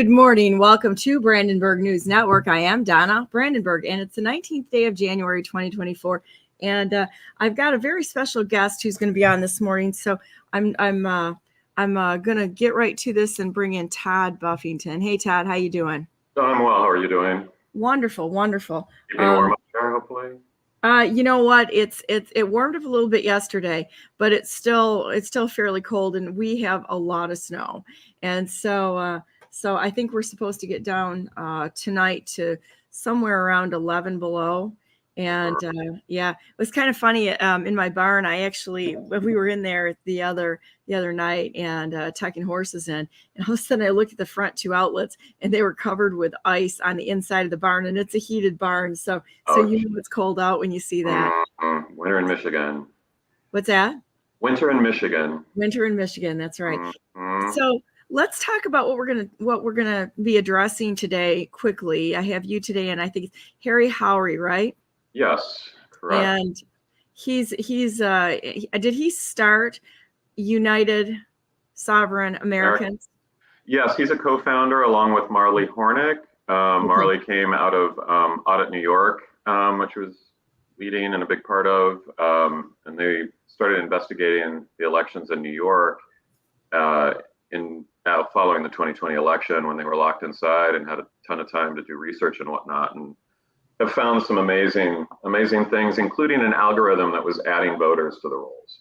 Good morning. Welcome to Brandenburg News Network. I am Donna Brandenburg, and it's the 19th day of January 2024. And I've got a very special guest who's going to be on this morning. So I'm going to get right to this and bring in Todd Buffington. Hey, Todd, how you doing? I'm well. How are you doing? Wonderful, wonderful. Keeping warm up there, hopefully. You know what? It warmed up a little bit yesterday, but it's still fairly cold, and we have a lot of snow. And so I think we're supposed to get down tonight to somewhere around 11 below. And yeah, it was kind of funny in my barn. We were in there the other night and tucking horses in, and all of a sudden I looked at the front two outlets and they were covered with ice on the inside of the barn, and it's a heated barn. So you know it's cold out when you see that. Winter in Michigan. What's that? Winter in Michigan. Winter in Michigan. That's right. So let's talk about what we're gonna be addressing today quickly. I have you today, and I think it's Haury, right? Yes, correct. And did he start United Sovereign Americans? Yes, he's a co-founder along with Marley Hornick. Marley came out of Audit New York, which was leading and a big part of, and they started investigating the elections in New York following the 2020 election, when they were locked inside and had a ton of time to do research and whatnot, and have found some amazing things, including an algorithm that was adding voters to the rolls.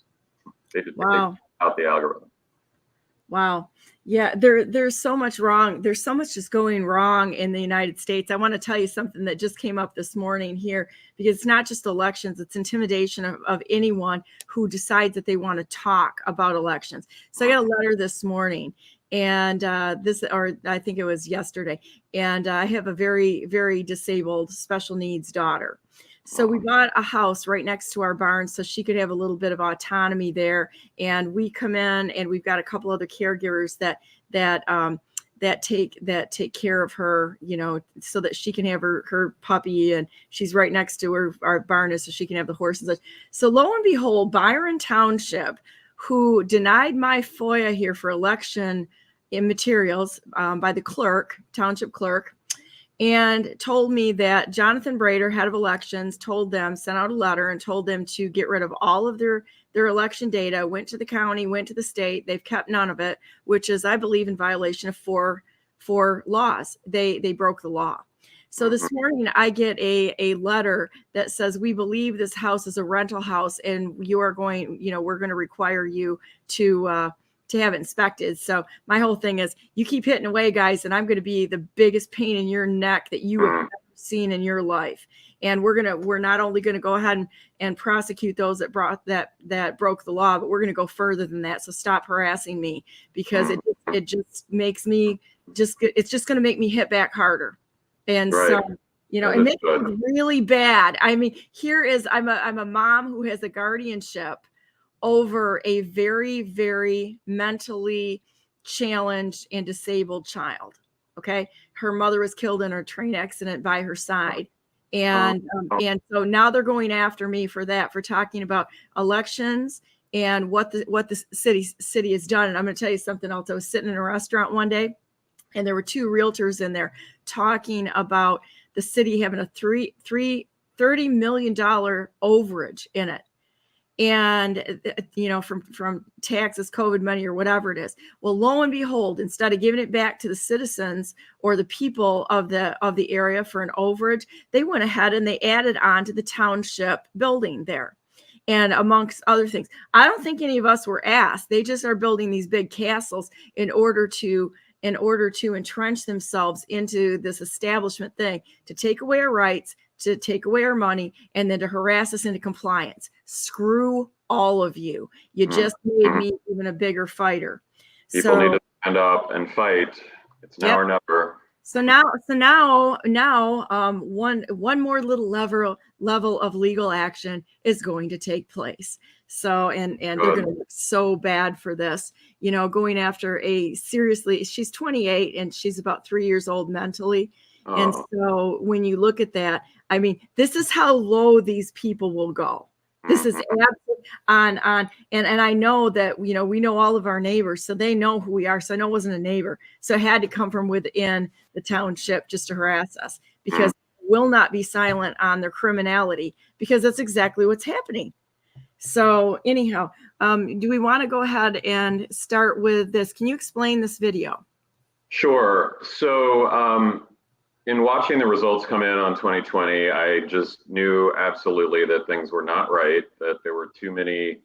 They did out the algorithm. Wow. Yeah, there's so much wrong. There's so much just going wrong in the United States. I want to tell you something that just came up this morning here, because it's not just elections, it's intimidation of anyone who decides that they want to talk about elections. So I got a letter this morning, and I think it was yesterday, and I have a very, very disabled special needs daughter. So we bought a house right next to our barn so she could have a little bit of autonomy there. And we come in, and we've got a couple other caregivers that take care of her, you know, so that she can have her puppy, and she's right next to our barn is so she can have the horses. So lo and behold, Byron Township, who denied my FOIA here for election in materials by the township clerk, and told me that Jonathan Brader, head of elections, sent out a letter and told them to get rid of all of their election data, went to the county, went to the state. They've kept none of it, which is, I believe, in violation of four laws. They broke the law. So this morning I get a letter that says, we believe this house is a rental house, and we're going to require you to have it inspected. So my whole thing is, you keep hitting away, guys, and I'm going to be the biggest pain in your neck that you have ever seen in your life. And we're not only going to go ahead and prosecute those that broke the law, but we're going to go further than that. So stop harassing me, because it just makes me it's just going to make me hit back harder. And so, you know, it makes it really bad. I mean, I'm a mom who has a guardianship over a very, very mentally challenged and disabled child. Okay. Her mother was killed in a train accident by her side. And so now they're going after me for talking about elections and what the city has done. And I'm going to tell you something else. I was sitting in a restaurant one day, and there were two realtors in there talking about the city having a $30 million overage in it. And, you know, from taxes, COVID money, or whatever it is. Well, lo and behold, instead of giving it back to the citizens or the people of the area for an overage, they went ahead and they added on to the township building there. And amongst other things, I don't think any of us were asked. They just are building these big castles in order to entrench themselves into this establishment thing, to take away our rights, to take away our money, and then to harass us into compliance. Screw all of you. You just made me even a bigger fighter. People need to stand up and fight. It's now or never. So now, one more little level of legal action is going to take place. So, and they're going to look so bad for this, you know, going after she's 28 and she's about 3 years old mentally. And so when you look at that, I mean, this is how low these people will go. This is on, and I know that, we know all of our neighbors, so they know who we are. So I know it wasn't a neighbor. So it had to come from within the township just to harass us, because they will not be silent on their criminality, because that's exactly what's happening. So anyhow, do we want to go ahead and start with this? Can you explain this video? Sure. So in watching the results come in on 2020, I just knew absolutely that things were not right, that there were too many,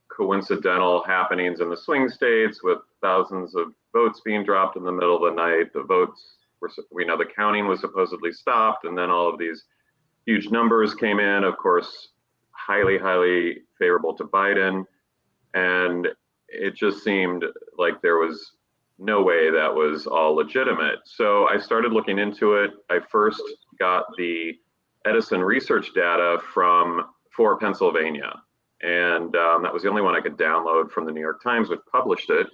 coincidental happenings in the swing states with thousands of votes being dropped in the middle of the night. The votes were, the counting was supposedly stopped, and then all of these huge numbers came in, of course, highly, highly favorable to Biden. And it just seemed like there was no way that was all legitimate. So I started looking into it. I first got the Edison research data for Pennsylvania. And that was the only one I could download from the New York Times, which published it.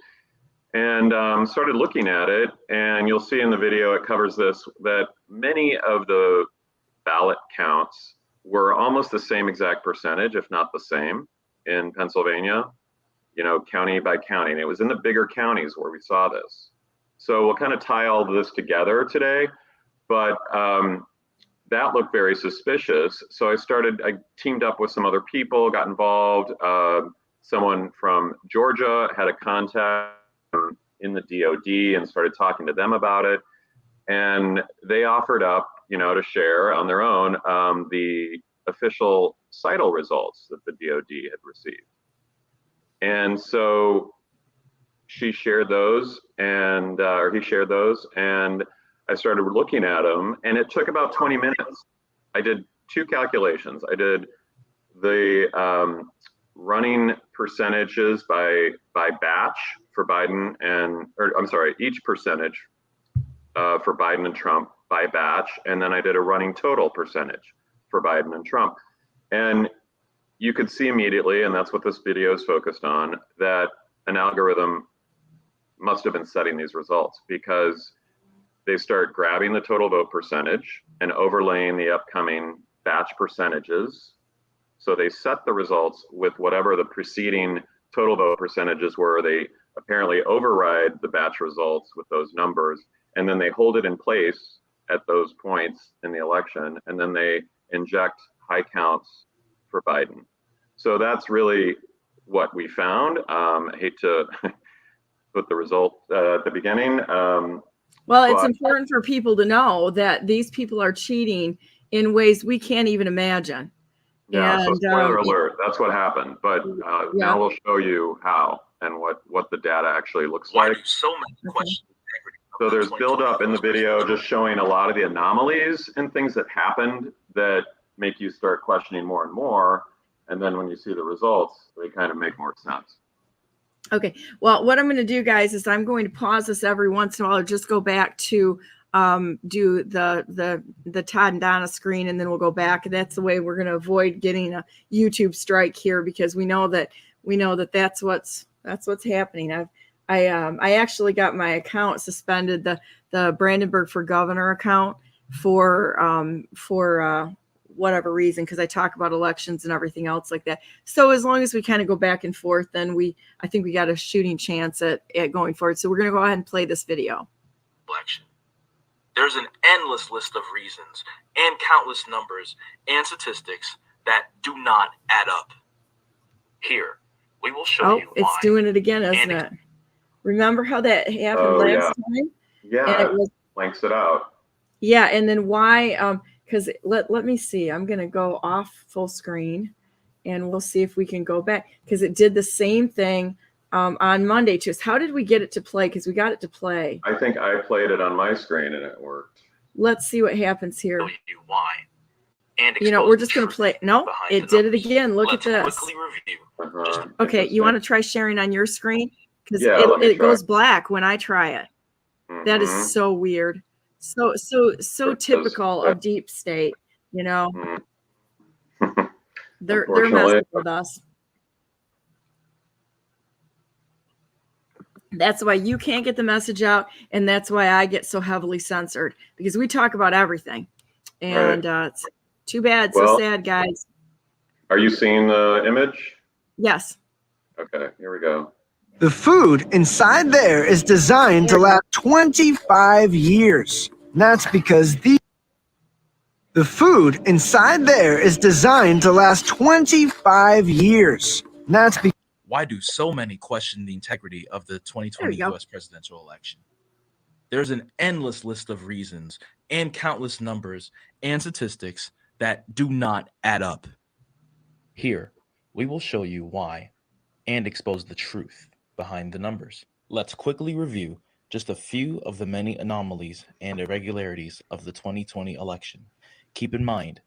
And started looking at it. And you'll see in the video, it covers this, that many of the ballot counts were almost the same exact percentage, if not the same, in Pennsylvania, county by county. And it was in the bigger counties where we saw this. So we'll kind of tie all of this together today, but that looked very suspicious. So I teamed up with some other people, got involved. Someone from Georgia had a contact in the DOD and started talking to them about it. And they offered up, to share on their own the official CITL results that the DOD had received. And so she shared those, or he shared those, and I started looking at them, and it took about 20 minutes. I did two calculations. I did the running percentages by batch for Biden each percentage for Biden and Trump by batch, and then I did a running total percentage for Biden and Trump. And you could see immediately, and that's what this video is focused on, that an algorithm must have been setting these results, because they start grabbing the total vote percentage and overlaying the upcoming batch percentages. So they set the results with whatever the preceding total vote percentages were. They apparently override the batch results with those numbers, and then they hold it in place at those points in the election, and then they inject high counts for Biden. So that's really what we found. I hate to put the result at the beginning. Well, it's important for people to know that these people are cheating in ways we can't even imagine. Yeah, so spoiler alert, that's what happened. But now we'll show you how and what the data actually looks like. So many questions. So there's buildup in the video just showing a lot of the anomalies and things that happened that make you start questioning more and more. And then when you see the results, they kind of make more sense. Okay, well, what I'm going to do, guys, is I'm going to pause this every once in a while, or just go back to do the Todd and Donna screen, and then we'll go back. That's the way we're going to avoid getting a YouTube strike here, because we know that that's what's happening. I actually got my account suspended, the Brandenburg for Governor account, for whatever reason, because I talk about elections and everything else like that. So as long as we kind of go back and forth, then I think we got a shooting chance at going forward. So we're going to go ahead and play this video. Election. There's an endless list of reasons and countless numbers and statistics that do not add up. Here, we will show you why. It's doing it again, isn't it? Remember how that happened last time? Yeah, and it blanks it out. Yeah, and then why? Because let me see. I'm going to go off full screen, and we'll see if we can go back, because it did the same thing on Monday to us. How did we get it to play? Because we got it to play. I think I played it on my screen and it worked. Let's see what happens here. Show you why. And we're just going to play. No, it did it again. Look at this. Quickly review. Okay, you want to try sharing on your screen? Because it goes black when I try it. That is so weird. So typical of deep state, They're messing with us. That's why you can't get the message out, and that's why I get so heavily censored, because we talk about everything. And it's too bad, so sad, guys. Are you seeing the image? Yes. Okay, here we go. The food inside there is designed to last 25 years. That's because the food inside there is designed to last 25 years. That's because Why do so many question the integrity of the 2020 U.S. presidential election? There's an endless list of reasons and countless numbers and statistics that do not add up. Here, we will show you why and expose the truth behind the numbers. Let's quickly review just a few of the many anomalies and irregularities of the 2020 election. Keep in mind,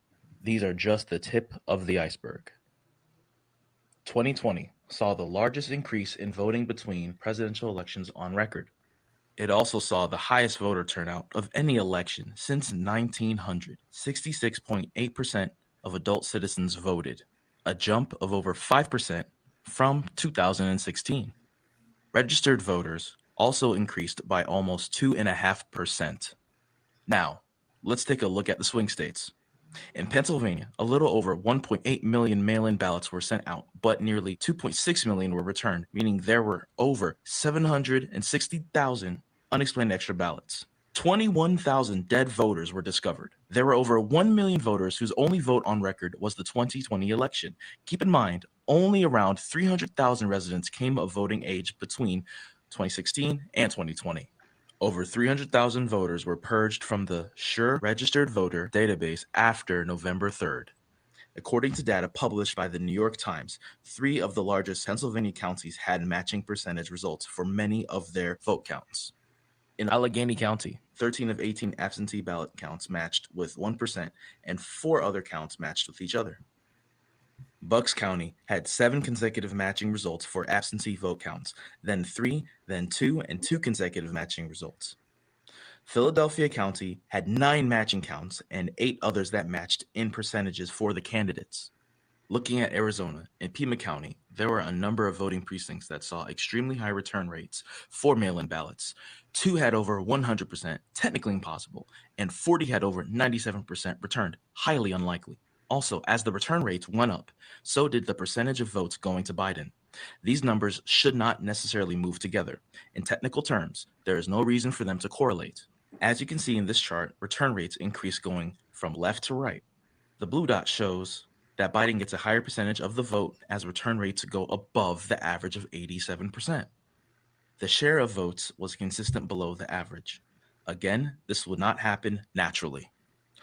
these are just the tip of the iceberg. 2020 saw the largest increase in voting between presidential elections on record. It also saw the highest voter turnout of any election since 1900. 66.8% of adult citizens voted, a jump of over 5% from 2016. Registered voters also increased by almost 2.5%. Now, let's take a look at the swing states. In Pennsylvania, a little over 1.8 million mail-in ballots were sent out, but nearly 2.6 million were returned, meaning there were over 760,000 unexplained extra ballots. 21,000 dead voters were discovered. There were over 1 million voters whose only vote on record was the 2020 election. Keep in mind, only around 300,000 residents came of voting age between 2016 and 2020. Over 300,000 voters were purged from the SURE registered voter database after November 3rd. According to data published by the New York Times, 3 of the largest Pennsylvania counties had matching percentage results for many of their vote counts. In Allegheny County, 13 of 18 absentee ballot counts matched with 1%, and 4 other counts matched with each other. Bucks County had 7 consecutive matching results for absentee vote counts, then 3, then 2, and 2 consecutive matching results. Philadelphia County had 9 matching counts and 8 others that matched in percentages for the candidates. Looking at Arizona, in Pima County, there were a number of voting precincts that saw extremely high return rates for mail-in ballots. 2 had over 100% technically impossible, and 40 had over 97% returned, highly unlikely. Also, as the return rates went up, so did the percentage of votes going to Biden. These numbers should not necessarily move together. In technical terms, there is no reason for them to correlate. As you can see in this chart, return rates increase going from left to right. The blue dot shows that Biden gets a higher percentage of the vote as return rates go above the average of 87%. The share of votes was consistent below the average. Again, this would not happen naturally.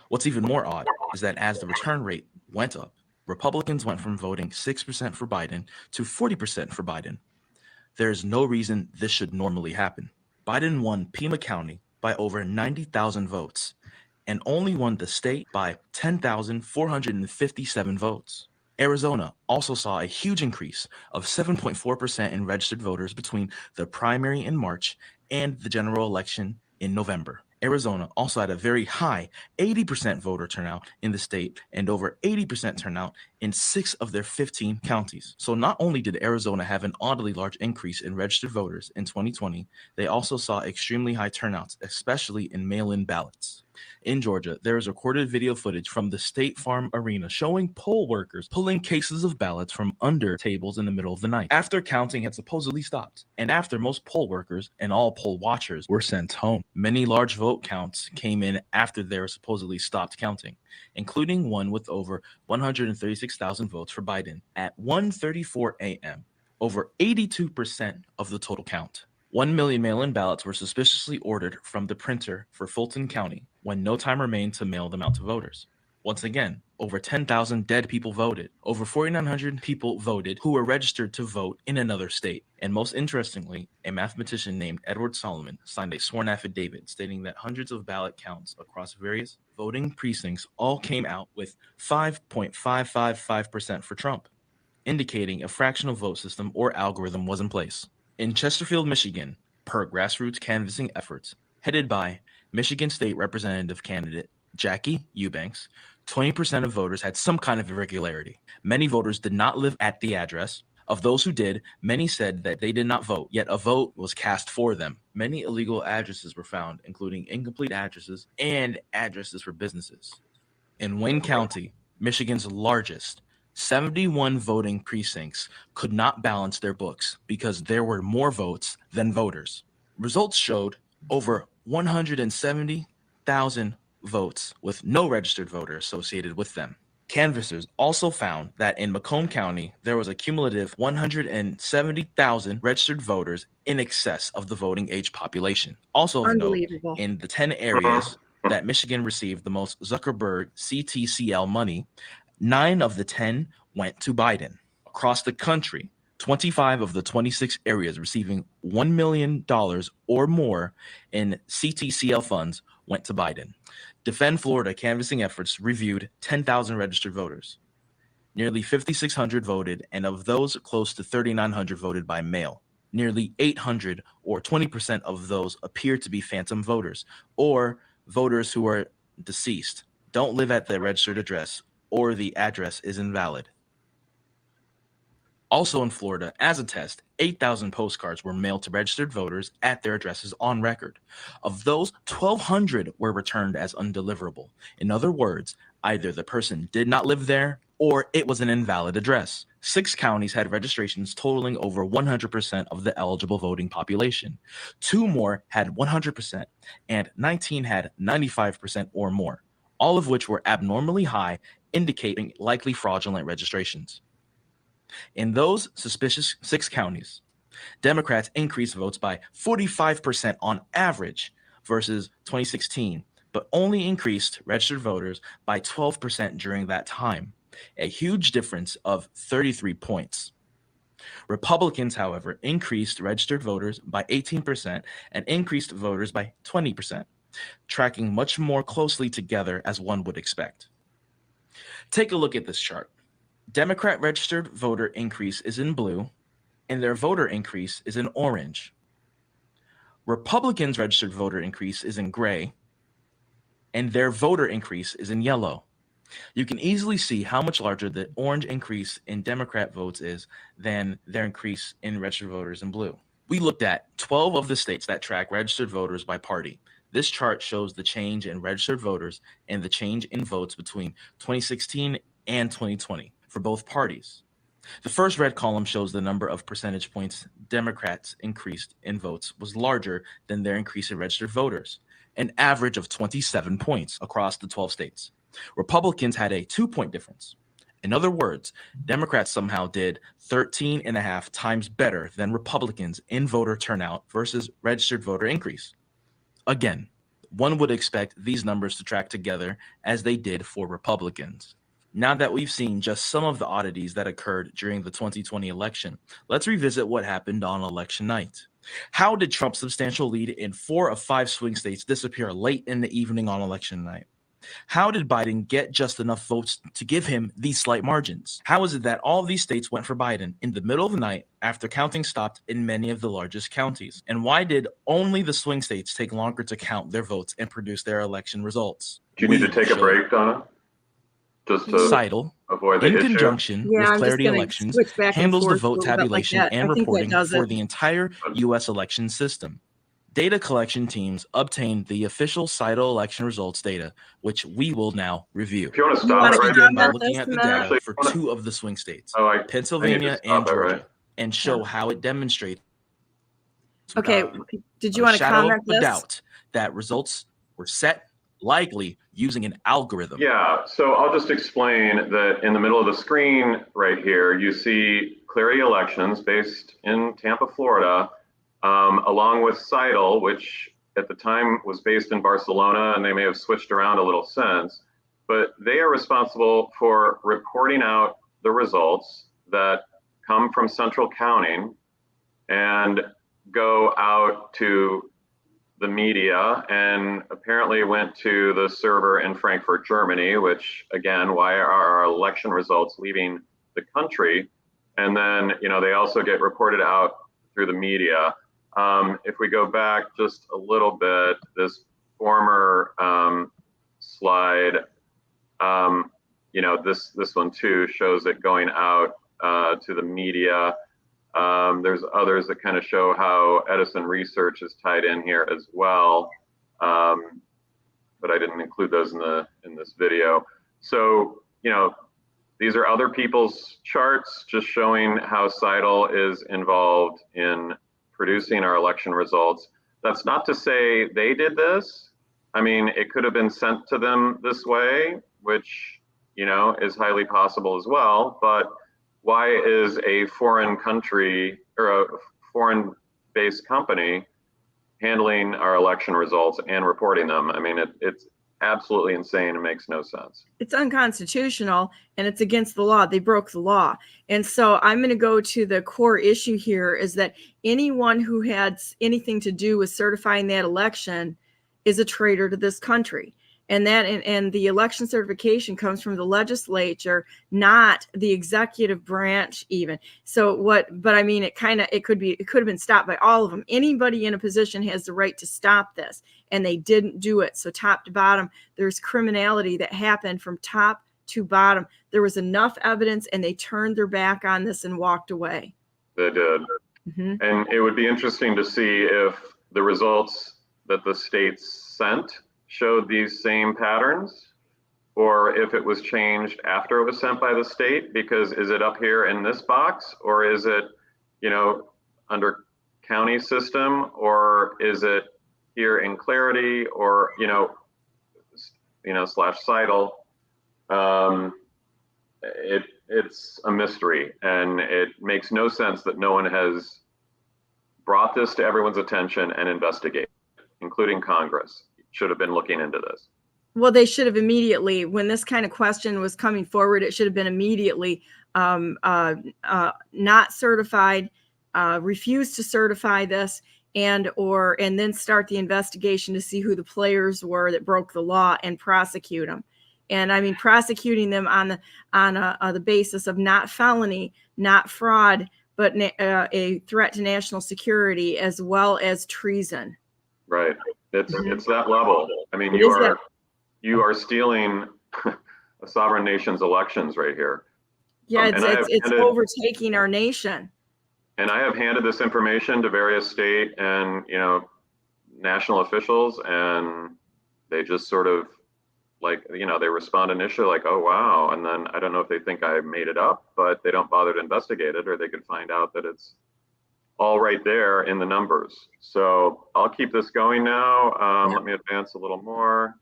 What's even more odd is that as the return rate went up, Republicans went from voting 6% for Biden to 40% for Biden. There is no reason this should normally happen. Biden won Pima County by over 90,000 votes and only won the state by 10,457 votes. Arizona also saw a huge increase of 7.4% in registered voters between the primary in March and the general election in November. Arizona also had a very high 80% voter turnout in the state and over 80% turnout in 6 of their 15 counties. So not only did Arizona have an oddly large increase in registered voters in 2020, they also saw extremely high turnouts, especially in mail-in ballots. In Georgia, there is recorded video footage from the State Farm Arena showing poll workers pulling cases of ballots from under tables in the middle of the night after counting had supposedly stopped, and after most poll workers and all poll watchers were sent home. Many large vote counts came in after they were supposedly stopped counting, including one with over 136,000 votes for Biden at 1:34 a.m., over 82% of the total count. 1 million mail-in ballots were suspiciously ordered from the printer for Fulton County when no time remained to mail them out to voters. Once again, over 10,000 dead people voted. Over 4,900 people voted who were registered to vote in another state. And most interestingly, a mathematician named Edward Solomon signed a sworn affidavit stating that hundreds of ballot counts across various voting precincts all came out with 5.555% for Trump, indicating a fractional vote system or algorithm was in place. In Chesterfield, Michigan, per grassroots canvassing efforts headed by Michigan State Representative candidate Jackie Eubanks, 20% of voters had some kind of irregularity. Many voters did not live at the address. Of those who did, many said that they did not vote, yet a vote was cast for them. Many illegal addresses were found, including incomplete addresses and addresses for businesses. In Wayne County, Michigan's largest, 71 voting precincts could not balance their books because there were more votes than voters. Results showed over 170,000 votes with no registered voter associated with them. Canvassers also found that in Macomb County, there was a cumulative 170,000 registered voters in excess of the voting age population. Also of note, Unbelievable. in the 10 areas that Michigan received the most Zuckerberg CTCL money, 9 of the 10 went to Biden. Across the country, 25 of the 26 areas receiving $1 million or more in CTCL funds went to Biden. Defend Florida canvassing efforts reviewed 10,000 registered voters. Nearly 5,600 voted, and of those, close to 3,900 voted by mail. Nearly 800, or 20% of those, appear to be phantom voters, or voters who are deceased, don't live at their registered address, or the address is invalid. Also in Florida, as a test, 8,000 postcards were mailed to registered voters at their addresses on record. Of those, 1,200 were returned as undeliverable. In other words, either the person did not live there or it was an invalid address. 6 counties had registrations totaling over 100% of the eligible voting population. 2 more had 100%, and 19 had 95% or more, all of which were abnormally high, indicating likely fraudulent registrations. In those suspicious 6 counties, Democrats increased votes by 45% on average versus 2016, but only increased registered voters by 12% during that time, a huge difference of 33 points. Republicans, however, increased registered voters by 18% and increased voters by 20%, tracking much more closely together as one would expect. Take a look at this chart. Democrat registered voter increase is in blue, and their voter increase is in orange. Republicans' registered voter increase is in gray, and their voter increase is in yellow. You can easily see how much larger the orange increase in Democrat votes is than their increase in registered voters in blue. We looked at 12 of the states that track registered voters by party. This chart shows the change in registered voters and the change in votes between 2016 and 2020. For both parties. The first red column shows the number of percentage points Democrats increased in votes was larger than their increase in registered voters, an average of 27 points across the 12 states. Republicans had a 2-point difference. In other words, Democrats somehow did 13.5 times better than Republicans in voter turnout versus registered voter increase. Again, one would expect these numbers to track together as they did for Republicans. Now that we've seen just some of the oddities that occurred during the 2020 election, let's revisit what happened on election night. How did Trump's substantial lead in 4 of 5 swing states disappear late in the evening on election night? How did Biden get just enough votes to give him these slight margins? How is it that all of these states went for Biden in the middle of the night after counting stopped in many of the largest counties? And why did only the swing states take longer to count their votes and produce their election results? Do you need to take a break, Donna? Just to Seidel, avoid the in issue? conjunction with I'm Clarity just gonna Elections, switch back and handles the forth a vote little bit like tabulation that. and I think that reporting does for it. the entire U.S. election system. Data collection teams obtained the official Seidel election results data, which we will now review. If you want to You wanna stop Let's it right begin by comment looking this at the a minute? data for 2 of the swing states, I need to Pennsylvania stop and it, Georgia, right? and show how it demonstrates Okay, without did you a want to shadow comment of a this? doubt that results were set likely using an algorithm. Yeah, so I'll just explain that in the middle of the screen right here, you see Clarity Elections based in Tampa, Florida, along with Seidel, which at the time was based in Barcelona, and they may have switched around a little since, but they are responsible for reporting out the results that come from central counting and go out to the media, and apparently went to the server in Frankfurt, Germany, which again, why are our election results leaving the country? And then, they also get reported out through the media. If we go back just a little bit, this former slide, this one too shows it going out to the media. There's others that kind of show how Edison Research is tied in here as well, but I didn't include those in this video. So, these are other people's charts just showing how Seidel is involved in producing our election results. That's not to say they did this. I mean, it could have been sent to them this way, which, is highly possible as well. But why is a foreign country or a foreign-based company handling our election results and reporting them? I mean, it's absolutely insane. It makes no sense. It's unconstitutional and it's against the law. They broke the law. And so I'm going to go to the core issue here is that anyone who had anything to do with certifying that election is a traitor to this country. And the election certification comes from the legislature, not the executive branch even. But I mean, it could have been stopped by all of them. Anybody in a position has the right to stop this, and they didn't do it. So top to bottom, there's criminality that happened from top to bottom. There was enough evidence, and they turned their back on this and walked away. They did. Mm-hmm. And it would be interesting to see if the results that the states sent showed these same patterns, or if it was changed after it was sent by the state, because is it up here in this box, or is it, under county system, or is it here in Clarity, or, / Seidel. It's a mystery, and it makes no sense that no one has brought this to everyone's attention and investigated, including Congress. Should have been looking into this. Well, they should have immediately, when this kind of question was coming forward, it should have been immediately not certified, refused to certify this, and then start the investigation to see who the players were that broke the law and prosecute them. And I mean, prosecuting them on the basis of not felony, not fraud, but a threat to national security as well as treason. Right. It's that level. I mean, you are stealing a sovereign nation's elections right here. Yeah, it's overtaking our nation. And I have handed this information to various state and national officials, and they just sort of they respond initially like, oh wow, and then I don't know if they think I made it up, but they don't bother to investigate it, or they could find out that it's all right there in the numbers. So I'll keep this going now. Let me advance a little more,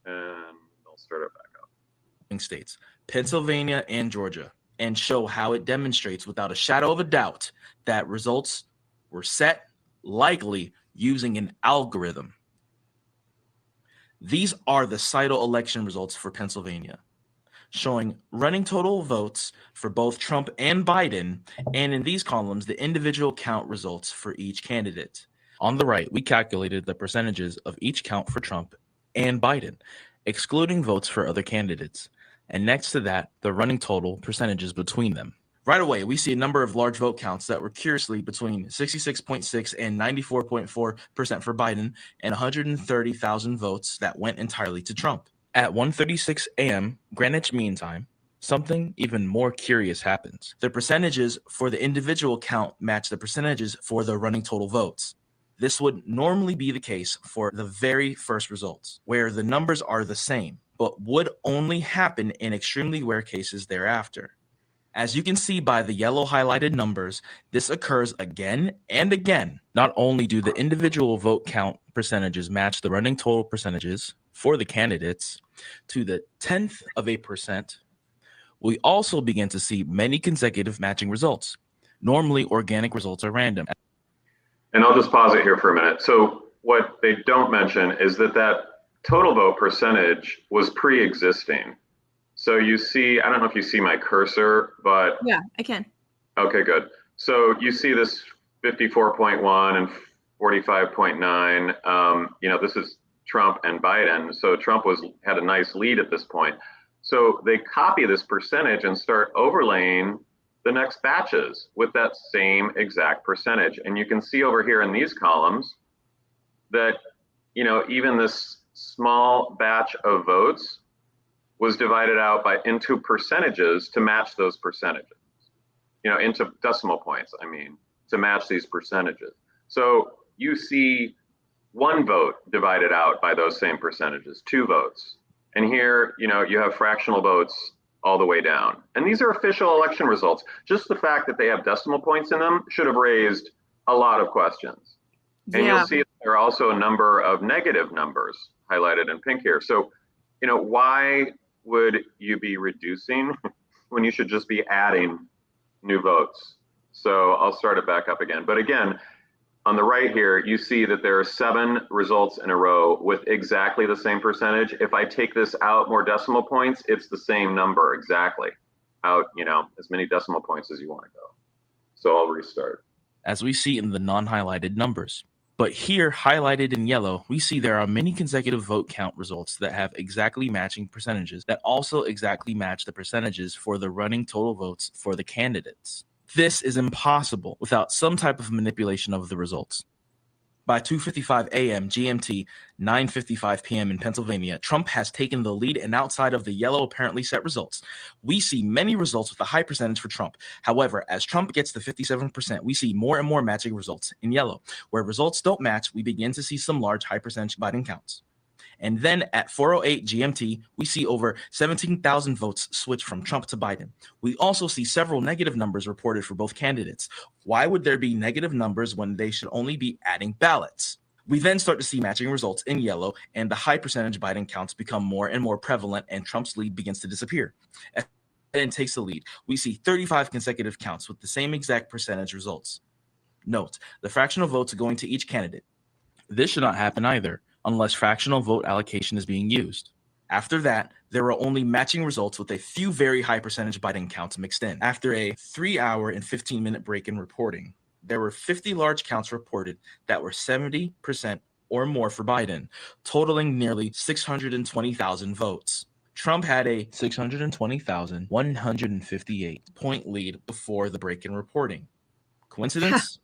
and I'll start it back up. States, Pennsylvania and Georgia, and show how it demonstrates without a shadow of a doubt that results were set likely using an algorithm. These are the Seidel election results for Pennsylvania, showing running total votes for both Trump and Biden, and in these columns, the individual count results for each candidate. On the right, we calculated the percentages of each count for Trump and Biden, excluding votes for other candidates. And next to that, the running total percentages between them. Right away, we see a number of large vote counts that were curiously between 66.6 and 94.4% for Biden, and 130,000 votes that went entirely to Trump. At 1:36 a.m. Greenwich Mean Time, something even more curious happens. The percentages for the individual count match the percentages for the running total votes. This would normally be the case for the very first results, where the numbers are the same, but would only happen in extremely rare cases thereafter. As you can see by the yellow highlighted numbers, this occurs again and again. Not only do the individual vote count percentages match the running total percentages for the candidates to the 10th of a percent, we also begin to see many consecutive matching results. Normally, organic results are random. And I'll just pause it here for a minute. So what they don't mention is that total vote percentage was pre-existing. So you see, I don't know if you see my cursor, but yeah, I can. Okay, good. So you see this 54.1 and 45.9. This is Trump and Biden. So Trump had a nice lead at this point. So they copy this percentage and start overlaying the next batches with that same exact percentage. And you can see over here in these columns that, even this small batch of votes was divided out into percentages to match those percentages, into decimal points, to match these percentages. So you see one vote divided out by those same percentages, 2 votes. And here, you have fractional votes all the way down. And these are official election results. Just the fact that they have decimal points in them should have raised a lot of questions. And Yeah. you'll see there are also a number of negative numbers highlighted in pink here. So, why would you be reducing when you should just be adding new votes? So I'll start it back up again. But again, on the right here, you see that there are 7 results in a row with exactly the same percentage. If I take this out more decimal points, it's the same number exactly. Out, as many decimal points as you want to go. So I'll restart. As we see in the non-highlighted numbers. But here, highlighted in yellow, we see there are many consecutive vote count results that have exactly matching percentages that also exactly match the percentages for the running total votes for the candidates. This is impossible without some type of manipulation of the results. By 2:55 a.m. GMT, 9:55 p.m. in Pennsylvania, Trump has taken the lead, and outside of the yellow apparently set results, we see many results with a high percentage for Trump. However, as Trump gets to 57%, we see more and more matching results in yellow. Where results don't match, we begin to see some large high percentage Biden counts. And then at 4:08 GMT, we see over 17,000 votes switch from Trump to Biden. We also see several negative numbers reported for both candidates. Why would there be negative numbers when they should only be adding ballots? We then start to see matching results in yellow, and the high percentage Biden counts become more and more prevalent, and Trump's lead begins to disappear. As Biden takes the lead, we see 35 consecutive counts with the same exact percentage results. Note, the fractional votes going to each candidate. This should not happen either, unless fractional vote allocation is being used. After that, there are only matching results with a few very high percentage Biden counts mixed in. After a 3-hour and 15-minute break in reporting, there were 50 large counts reported that were 70% or more for Biden, totaling nearly 620,000 votes. Trump had a 620,158 point lead before the break in reporting. Coincidence?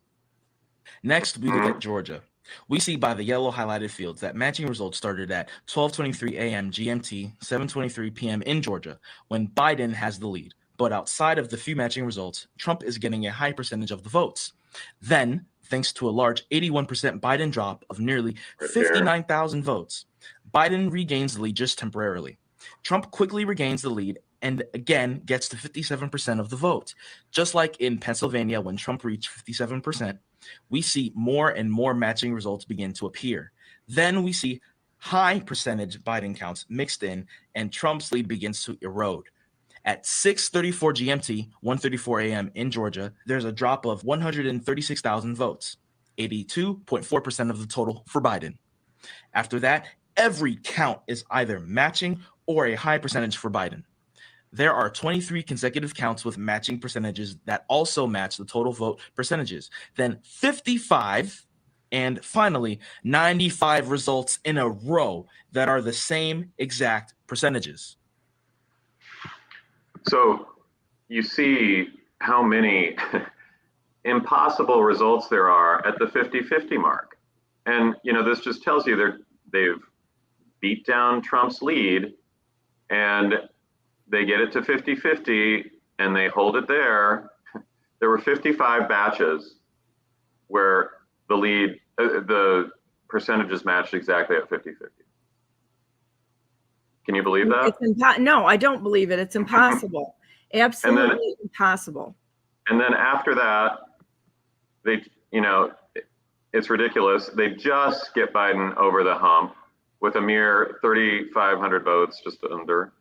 Next, we look at Georgia. We see by the yellow highlighted fields that matching results started at 12:23 a.m. GMT, 7:23 p.m. in Georgia, when Biden has the lead. But outside of the few matching results, Trump is getting a high percentage of the votes. Then, thanks to a large 81% Biden drop of nearly 59,000 votes, Biden regains the lead just temporarily. Trump quickly regains the lead and again gets to 57% of the vote. Just like in Pennsylvania when Trump reached 57%, we see more and more matching results begin to appear. Then we see high percentage Biden counts mixed in, and Trump's lead begins to erode. At 6:34 GMT, 1:34 a.m. in Georgia, there's a drop of 136,000 votes, 82.4% of the total for Biden. After that, every count is either matching or a high percentage for Biden. There are 23 consecutive counts with matching percentages that also match the total vote percentages. Then 55, and finally 95 results in a row that are the same exact percentages. So you see how many impossible results there are at the 50-50 mark. And, this just tells you they've beat down Trump's lead, and they get it to 50-50 and they hold it there. There were 55 batches where the percentages matched exactly at 50-50. Can you believe that? No, I don't believe it. It's impossible. Absolutely impossible. And then after that, it's ridiculous. They just get Biden over the hump with a mere 3,500 votes, just under.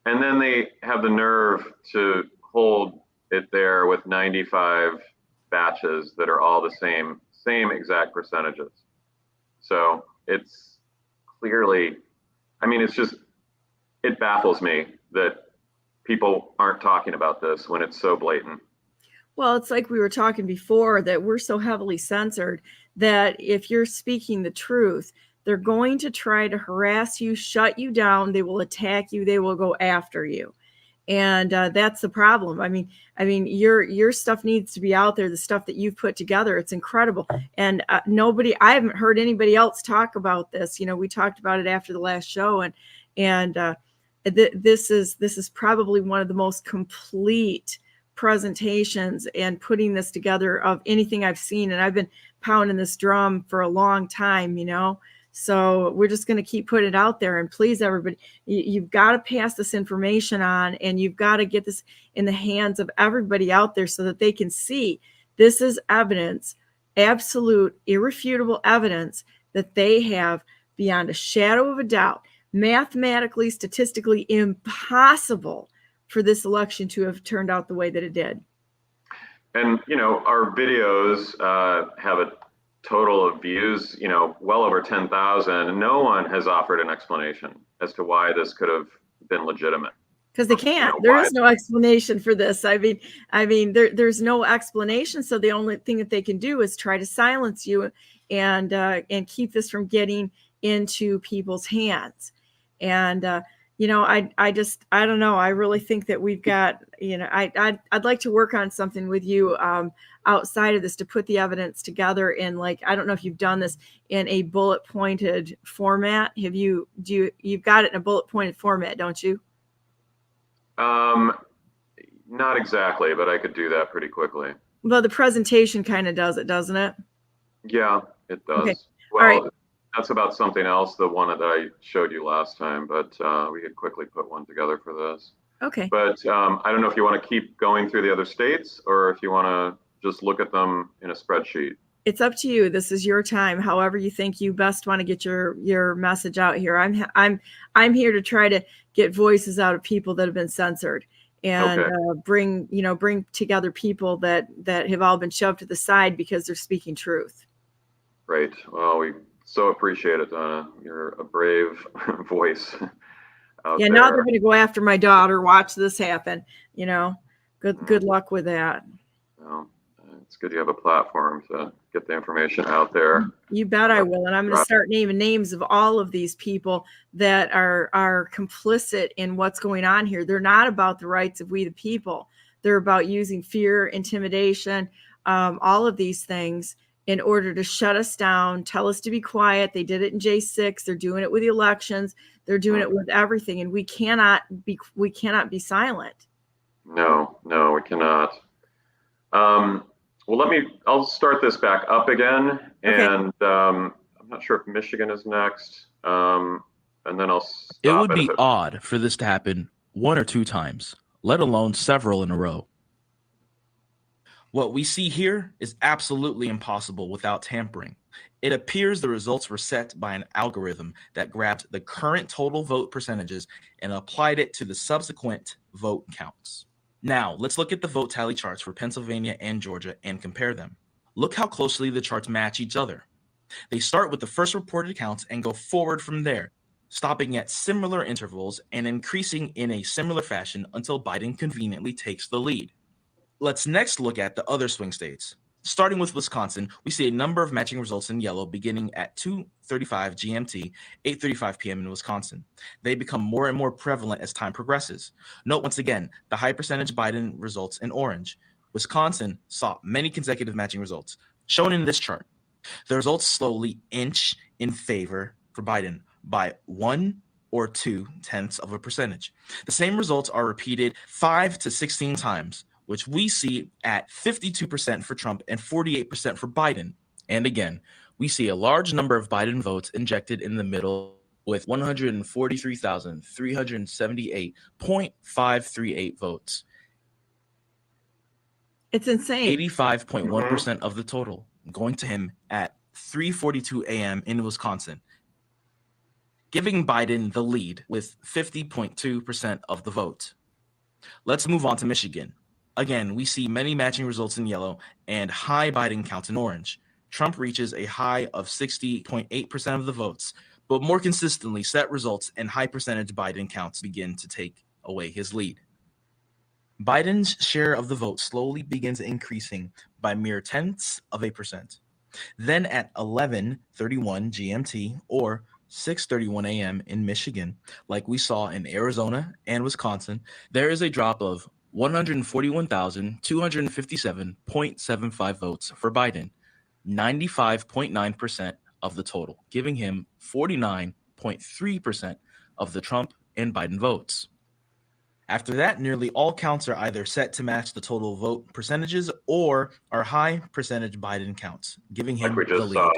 And then they have the nerve to hold it there with 95 batches that are all the same exact percentages. So it's clearly, it baffles me that people aren't talking about this when it's so blatant. Well, it's like we were talking before, that we're so heavily censored that if you're speaking the truth, they're going to try to harass you, shut you down. They will attack you. They will go after you. And that's the problem. I mean, your stuff needs to be out there. The stuff that you've put together, it's incredible. And I haven't heard anybody else talk about this. We talked about it after the last show, and this is probably one of the most complete presentations and putting this together of anything I've seen. And I've been pounding this drum for a long time, So we're just going to keep putting it out there. And please, everybody, you've got to pass this information on, and you've got to get this in the hands of everybody out there so that they can see this is evidence, absolute, irrefutable evidence that they have beyond a shadow of a doubt, mathematically, statistically impossible for this election to have turned out the way that it did. And, our videos have a total of views, well over 10,000, and no one has offered an explanation as to why this could have been legitimate. Because they can't. There is no explanation for this. I mean, there's no explanation. So the only thing that they can do is try to silence you and keep this from getting into people's hands. And I don't know. I really think that we've got, I'd like to work on something with you outside of this to put the evidence together in, like, I don't know if you've done this in a bullet pointed format. You've got it in a bullet pointed format, don't you? Not exactly, but I could do that pretty quickly. Well, the presentation kind of does it, doesn't it? Yeah, it does. Okay. Well, all right. That's about something else, the one that I showed you last time, but we could quickly put one together for this. Okay. But I don't know if you want to keep going through the other states or if you want to just look at them in a spreadsheet. It's up to you. This is your time. However you think you best want to get your message out here. I'm here to try to get voices out of people that have been censored and bring together people that have all been shoved to the side because they're speaking truth. Great. Well, we so appreciate it, Donna. You're a brave voice. Now they're going to go after my daughter. Watch this happen. Good luck with that. Well, it's good you have a platform to get the information out there. You bet I will. And I'm going to start naming names of all of these people that are complicit in what's going on here. They're not about the rights of we the people. They're about using fear, intimidation, all of these things in order to shut us down, tell us to be quiet. They did it in J6. They're doing it with the elections. They're doing it with everything. And we cannot be silent. No, we cannot. Well, I'll start this back up again. Okay. And I'm not sure if Michigan is next. And then I'll stop. It would be odd for this to happen one or two times, let alone several in a row. What we see here is absolutely impossible without tampering. It appears the results were set by an algorithm that grabbed the current total vote percentages and applied it to the subsequent vote counts. Now, let's look at the vote tally charts for Pennsylvania and Georgia and compare them. Look how closely the charts match each other. They start with the first reported counts and go forward from there, stopping at similar intervals and increasing in a similar fashion until Biden conveniently takes the lead. Let's next look at the other swing states. Starting with Wisconsin, we see a number of matching results in yellow beginning at 2:35 GMT, 8:35 p.m. in Wisconsin. They become more and more prevalent as time progresses. Note once again, the high percentage Biden results in orange. Wisconsin saw many consecutive matching results. Shown in this chart, the results slowly inch in favor for Biden by 1 or 0.2%. The same results are repeated 5 to 16 times, which we see at 52% for Trump and 48% for Biden. And again, we see a large number of Biden votes injected in the middle with 143,378.538 votes. It's insane. 85.1% of the total going to him at 3:42 a.m. in Wisconsin, giving Biden the lead with 50.2% of the vote. Let's move on to Michigan. Again, we see many matching results in yellow and high Biden counts in orange. Trump reaches a high of 60.8% of the votes, but more consistently, set results and high percentage Biden counts begin to take away his lead. Biden's share of the vote slowly begins increasing by mere 0.1%. Then at 11:31 GMT or 6:31 a.m. in Michigan, like we saw in Arizona and Wisconsin, there is a drop of 141,257.75 votes for Biden, 95.9% of the total, giving him 49.3% of the Trump and Biden votes. After that, nearly all counts are either set to match the total vote percentages or are high percentage Biden counts, giving him the lead.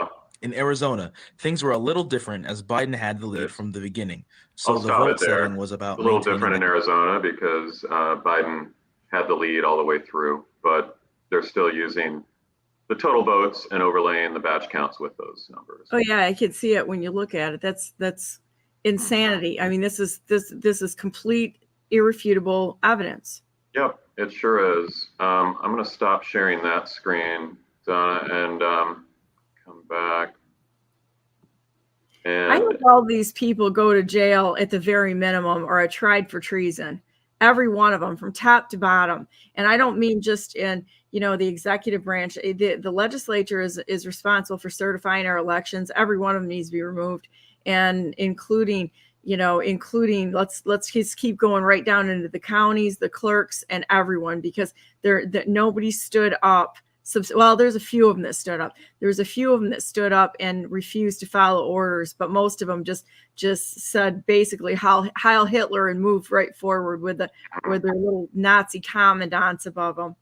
In Arizona, things were a little different as Biden had the lead from the beginning. So I'll the stop vote it there. setting was about It's a little maintaining different in Arizona because Biden had the lead all the way through, but they're still using the total votes and overlaying the batch counts with those numbers. Oh yeah, I can see it when you look at it. That's insanity. I mean, this is complete irrefutable evidence. Yep, it sure is. I'm going to stop sharing that screen, Donna, and come back. I And hope all these people go to jail at the very minimum or are tried for treason. Every one of them, from top to bottom. And I don't mean just in, the executive branch. The legislature is responsible for certifying our elections. Every one of them needs to be removed, and including let's just keep going right down into the counties, the clerks, and everyone, because nobody stood up. Well, there's a few of them that stood up. There's a few of them that stood up and refused to follow orders, but most of them just said basically Heil Hitler and moved right forward with their little Nazi commandants above them.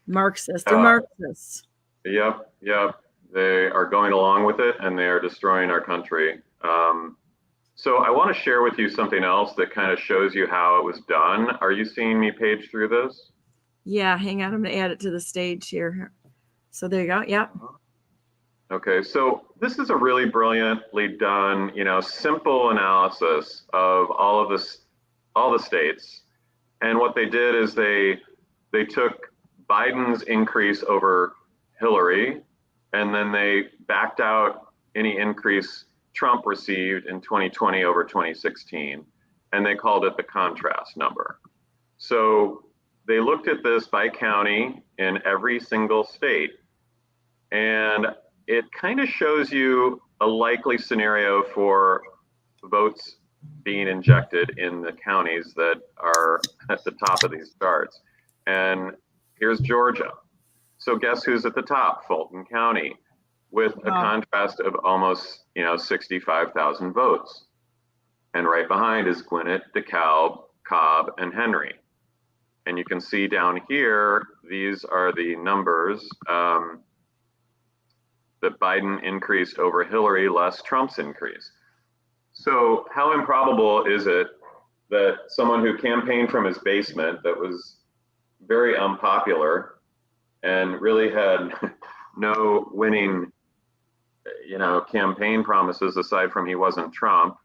Marxists. They're Marxists. Yep. They are going along with it, and they are destroying our country. So I want to share with you something else that kind of shows you how it was done. Are you seeing me page through this? Yeah, hang on. I'm going to add it to the stage here. So there you go. Yep. Okay, so this is a really brilliantly done, simple analysis of all the states. And what they did is they took Biden's increase over Hillary, and then they backed out any increase Trump received in 2020 over 2016, and they called it the contrast number. So they looked at this by county in every single state, and it kind of shows you a likely scenario for votes being injected in the counties that are at the top of these charts. And here's Georgia. So guess who's at the top? Fulton County, with a contrast of almost 65,000 votes. And right behind is Gwinnett, DeKalb, Cobb, and Henry. And you can see down here, these are the numbers that Biden increased over Hillary, less Trump's increase. So how improbable is it that someone who campaigned from his basement, that was very unpopular and really had no winning, campaign promises aside from he wasn't Trump,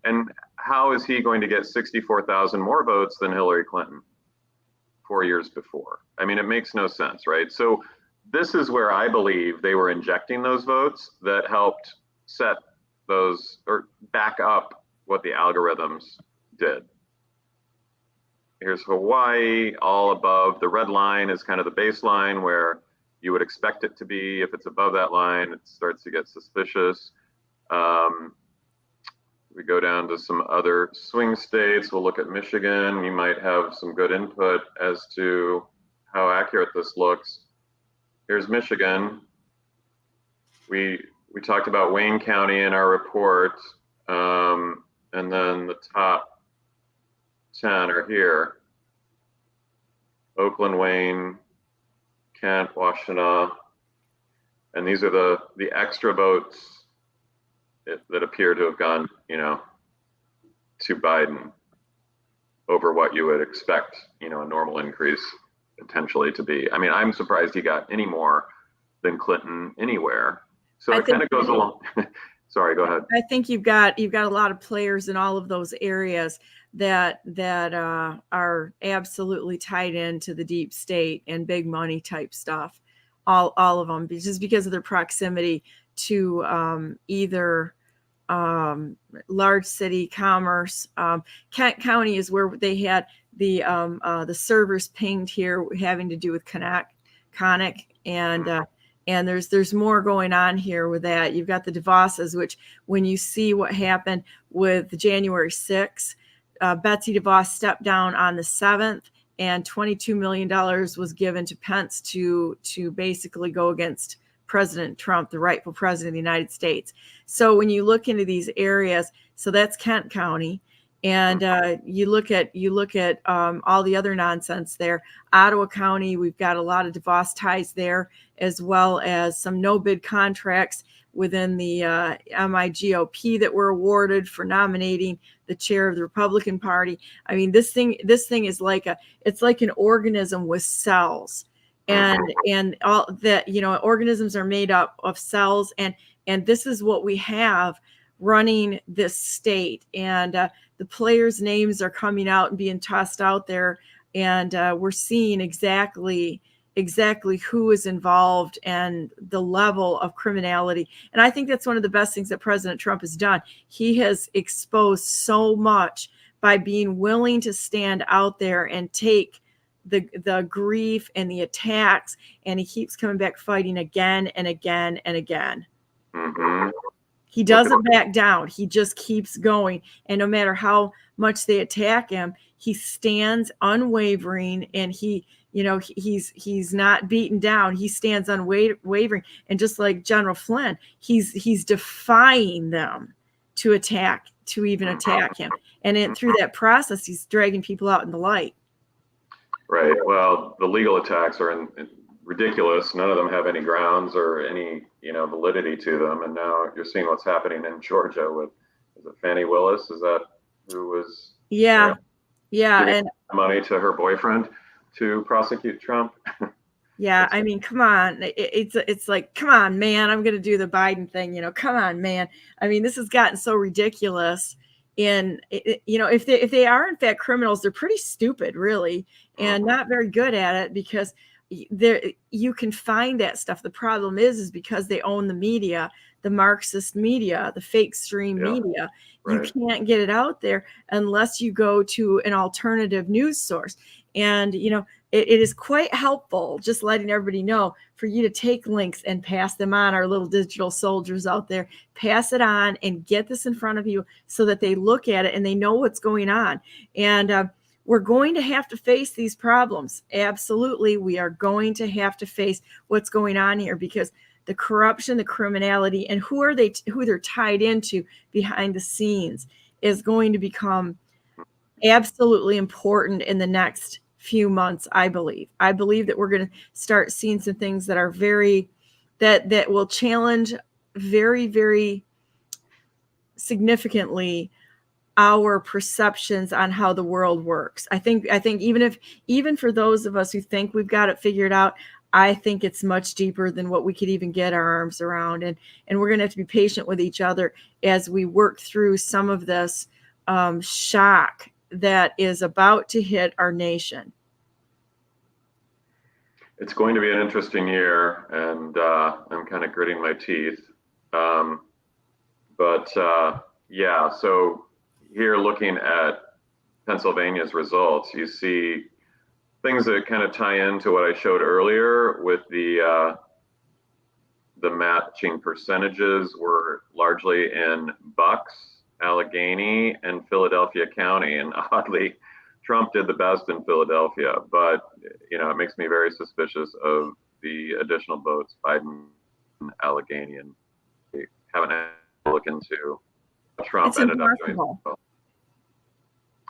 and how is he going to get 64,000 more votes than Hillary Clinton 4 years before? I mean, it makes no sense, right? So this is where I believe they were injecting those votes that helped set those or back up what the algorithms did. Here's Hawaii, all above. The red line is kind of the baseline where you would expect it to be. If it's above that line, it starts to get suspicious. We go down to some other swing states. We'll look at Michigan. You might have some good input as to how accurate this looks. Here's Michigan. We talked about Wayne County in our report, and then the top 10 are here. Oakland, Wayne, Kent, Washtenaw, and these are the extra votes that appear to have gone, to Biden over what you would expect, a normal increase potentially to be. I mean, I'm surprised he got any more than Clinton anywhere. So it kind of goes along. Sorry, go ahead. I think you've got a lot of players in all of those areas that are absolutely tied into the deep state and big money type stuff. All of them, just because of their proximity to either large city commerce. Kent County is where they had the servers pinged here, having to do with Conic, and there's more going on here with that. You've got the DeVosses, which when you see what happened with January 6th, Betsy DeVos stepped down on the 7th, and $22 million was given to Pence to basically go against President Trump, the rightful president of the United States. So when you look into these areas, so that's Kent County, And you look at all the other nonsense there. Ottawa County, we've got a lot of DeVos ties there, as well as some no bid contracts within the MIGOP that were awarded for nominating the chair of the Republican Party. I mean, this thing is it's like an organism with cells, and all that, organisms are made up of cells, and this is what we have running this state. And the players' names are coming out and being tossed out there, and we're seeing exactly who is involved and the level of criminality. And I think that's one of the best things that President Trump has done. He has exposed so much by being willing to stand out there and take the grief and the attacks, and he keeps coming back fighting again and again and again. Mm-hmm. He doesn't back down. He just keeps going. And no matter how much they attack him, he stands unwavering, and he's not beaten down. He stands unwavering. And just like General Flynn, he's defying them to even attack him. And through that process, he's dragging people out in the light. Right. Well, the legal attacks are ridiculous. None of them have any grounds or any, validity to them. And now you're seeing what's happening in Georgia with, is it Fannie Willis? Is that who was? Yeah. And money to her boyfriend to prosecute Trump. Yeah. I mean, come on. It's like, come on, man, I'm going to do the Biden thing. Come on, man. I mean, this has gotten so ridiculous. And, if they are in fact criminals, they're pretty stupid, really, and not very good at it, because you can find that stuff. The problem is because they own the media, the Marxist media, the fake stream media. Right. You can't get it out there unless you go to an alternative news source. And, it is quite helpful, just letting everybody know, for you to take links and pass them on. Our little digital soldiers out there, pass it on and get this in front of you so that they look at it and they know what's going on. And we're going to have to face these problems. Absolutely. We are going to have to face what's going on here, because the corruption, the criminality, and who they're tied into behind the scenes is going to become absolutely important in the next few months. I believe that we're going to start seeing some things that are that will challenge very, very significantly our perceptions on how the world works. I think even for those of us who think we've got it figured out, I think it's much deeper than what we could even get our arms around. And we're going to have to be patient with each other as we work through some of this shock that is about to hit our nation. It's going to be an interesting year, and I'm kind of gritting my teeth. So here, looking at Pennsylvania's results, you see things that kind of tie into what I showed earlier with the matching percentages were largely in Bucks, Allegheny, and Philadelphia County. And oddly, Trump did the best in Philadelphia, but it makes me very suspicious of the additional votes Biden, Allegheny, and we haven't had to look into Trump it's ended impossible. Up doing.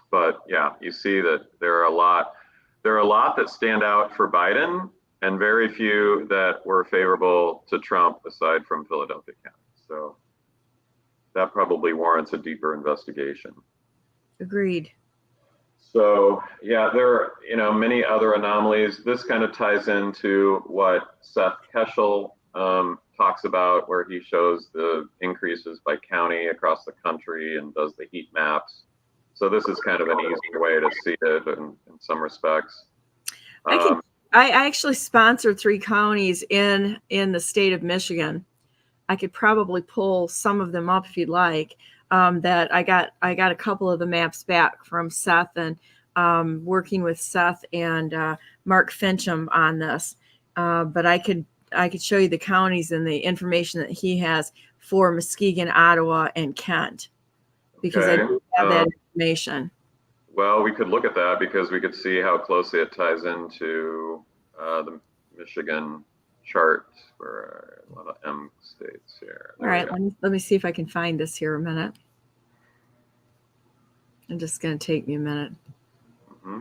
But yeah, you see that there are a lot that stand out for Biden, and very few that were favorable to Trump, aside from Philadelphia County. So that probably warrants a deeper investigation. Agreed. So yeah, there are many other anomalies. This kind of ties into what Seth Keshel talks about, where he shows the increases by county across the country and does the heat maps. So this is kind of an easier way to see it in some respects. I actually sponsored 3 counties in the state of Michigan. I could probably pull some of them up if you'd like. That I got a couple of the maps back from Seth, and working with Seth and Mark Fincham on this. But I could show you the counties and the information that he has for Muskegon, Ottawa, and Kent, because I do have that information. Well, we could look at that because we could see how closely it ties into the Michigan chart for a lot of M states here. All right, let me see if I can find this here a minute. I'm just going to take me a minute. Mm-hmm.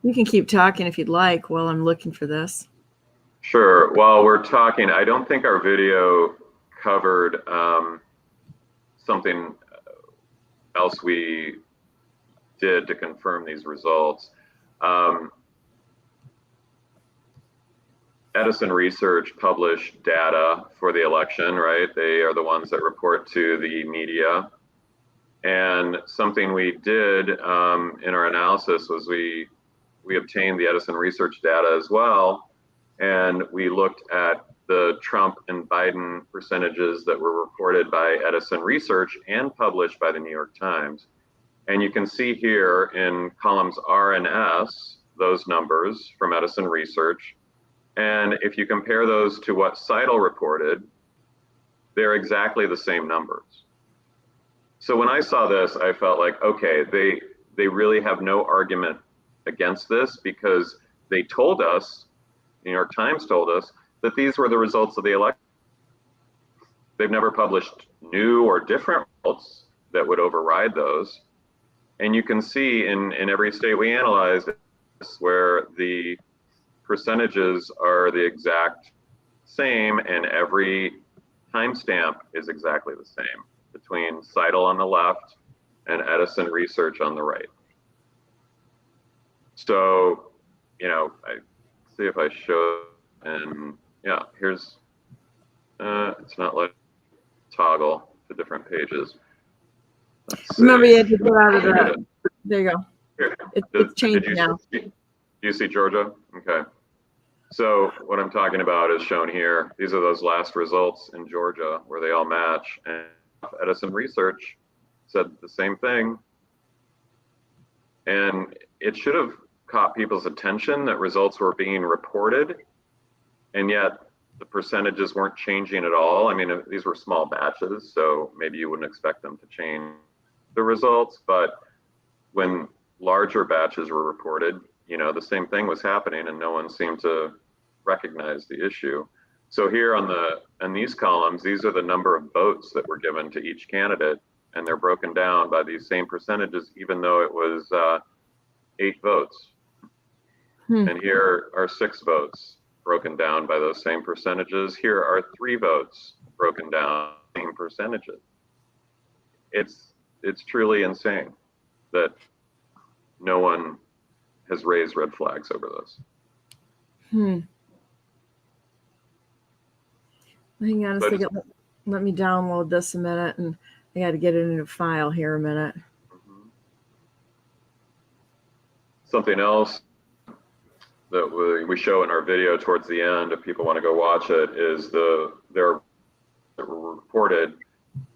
You can keep talking if you'd like while I'm looking for this. Sure. While we're talking, I don't think our video covered something else we did to confirm these results. Edison Research published data for the election, right? They are the ones that report to the media. And something we did in our analysis was we obtained the Edison Research data as well. And we looked at the Trump and Biden percentages that were reported by Edison Research and published by the New York Times. And you can see here in columns R and S, those numbers from Edison Research. And if you compare those to what Seidel reported, they're exactly the same numbers. So when I saw this, I felt like, okay, they really have no argument against this, because they told us, the New York Times told us, that these were the results of the election. They've never published new or different results that would override those. And you can see in every state we analyzed where the percentages are the exact same, and every timestamp is exactly the same between Seidel on the left and Edison Research on the right. So, you know, I see if I show, and yeah, here's, it's not like toggle to different pages. Remember, you had to get out of the, there you go. Here. It's changing now. Do you see Georgia? Okay. So what I'm talking about is shown here. These are those last results in Georgia where they all match. And Edison Research said the same thing. And it should have caught people's attention that results were being reported, and yet the percentages weren't changing at all. I mean, these were small batches, so maybe you wouldn't expect them to change the results, but when larger batches were reported, you know, the same thing was happening and no one seemed to recognize the issue. So here on these columns, these are the number of votes that were given to each candidate, and they're broken down by these same percentages, even though it was 8 votes. And here are 6 votes broken down by those same percentages. Here are 3 votes broken down, same percentages. It's truly insane that no one has raised red flags over this. Hang on a second. Let me download this a minute, and I got to get it in a file here a minute. Something else that we show in our video towards the end, if people want to go watch it, is there were reported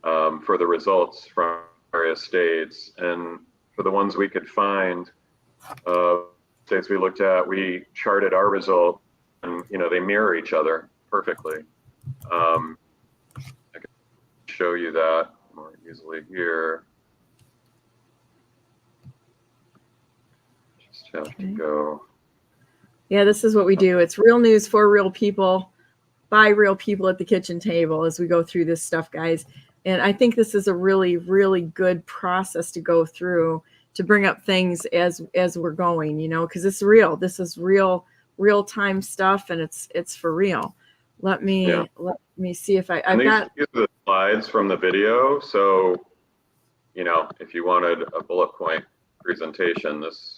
for the results from various states, and for the ones we could find, states we looked at, we charted our result, and you know, they mirror each other perfectly. I can show you that more easily here. Just have to go. Yeah, this is what we do. It's real news for real people, by real people at the kitchen table as we go through this stuff, guys. And I think this is a really, really good process to go through to bring up things as we're going, you know, because it's real. This is real time stuff, and it's for real. Let me see if I've got. These are the slides from the video. So, you know, if you wanted a bullet point presentation, this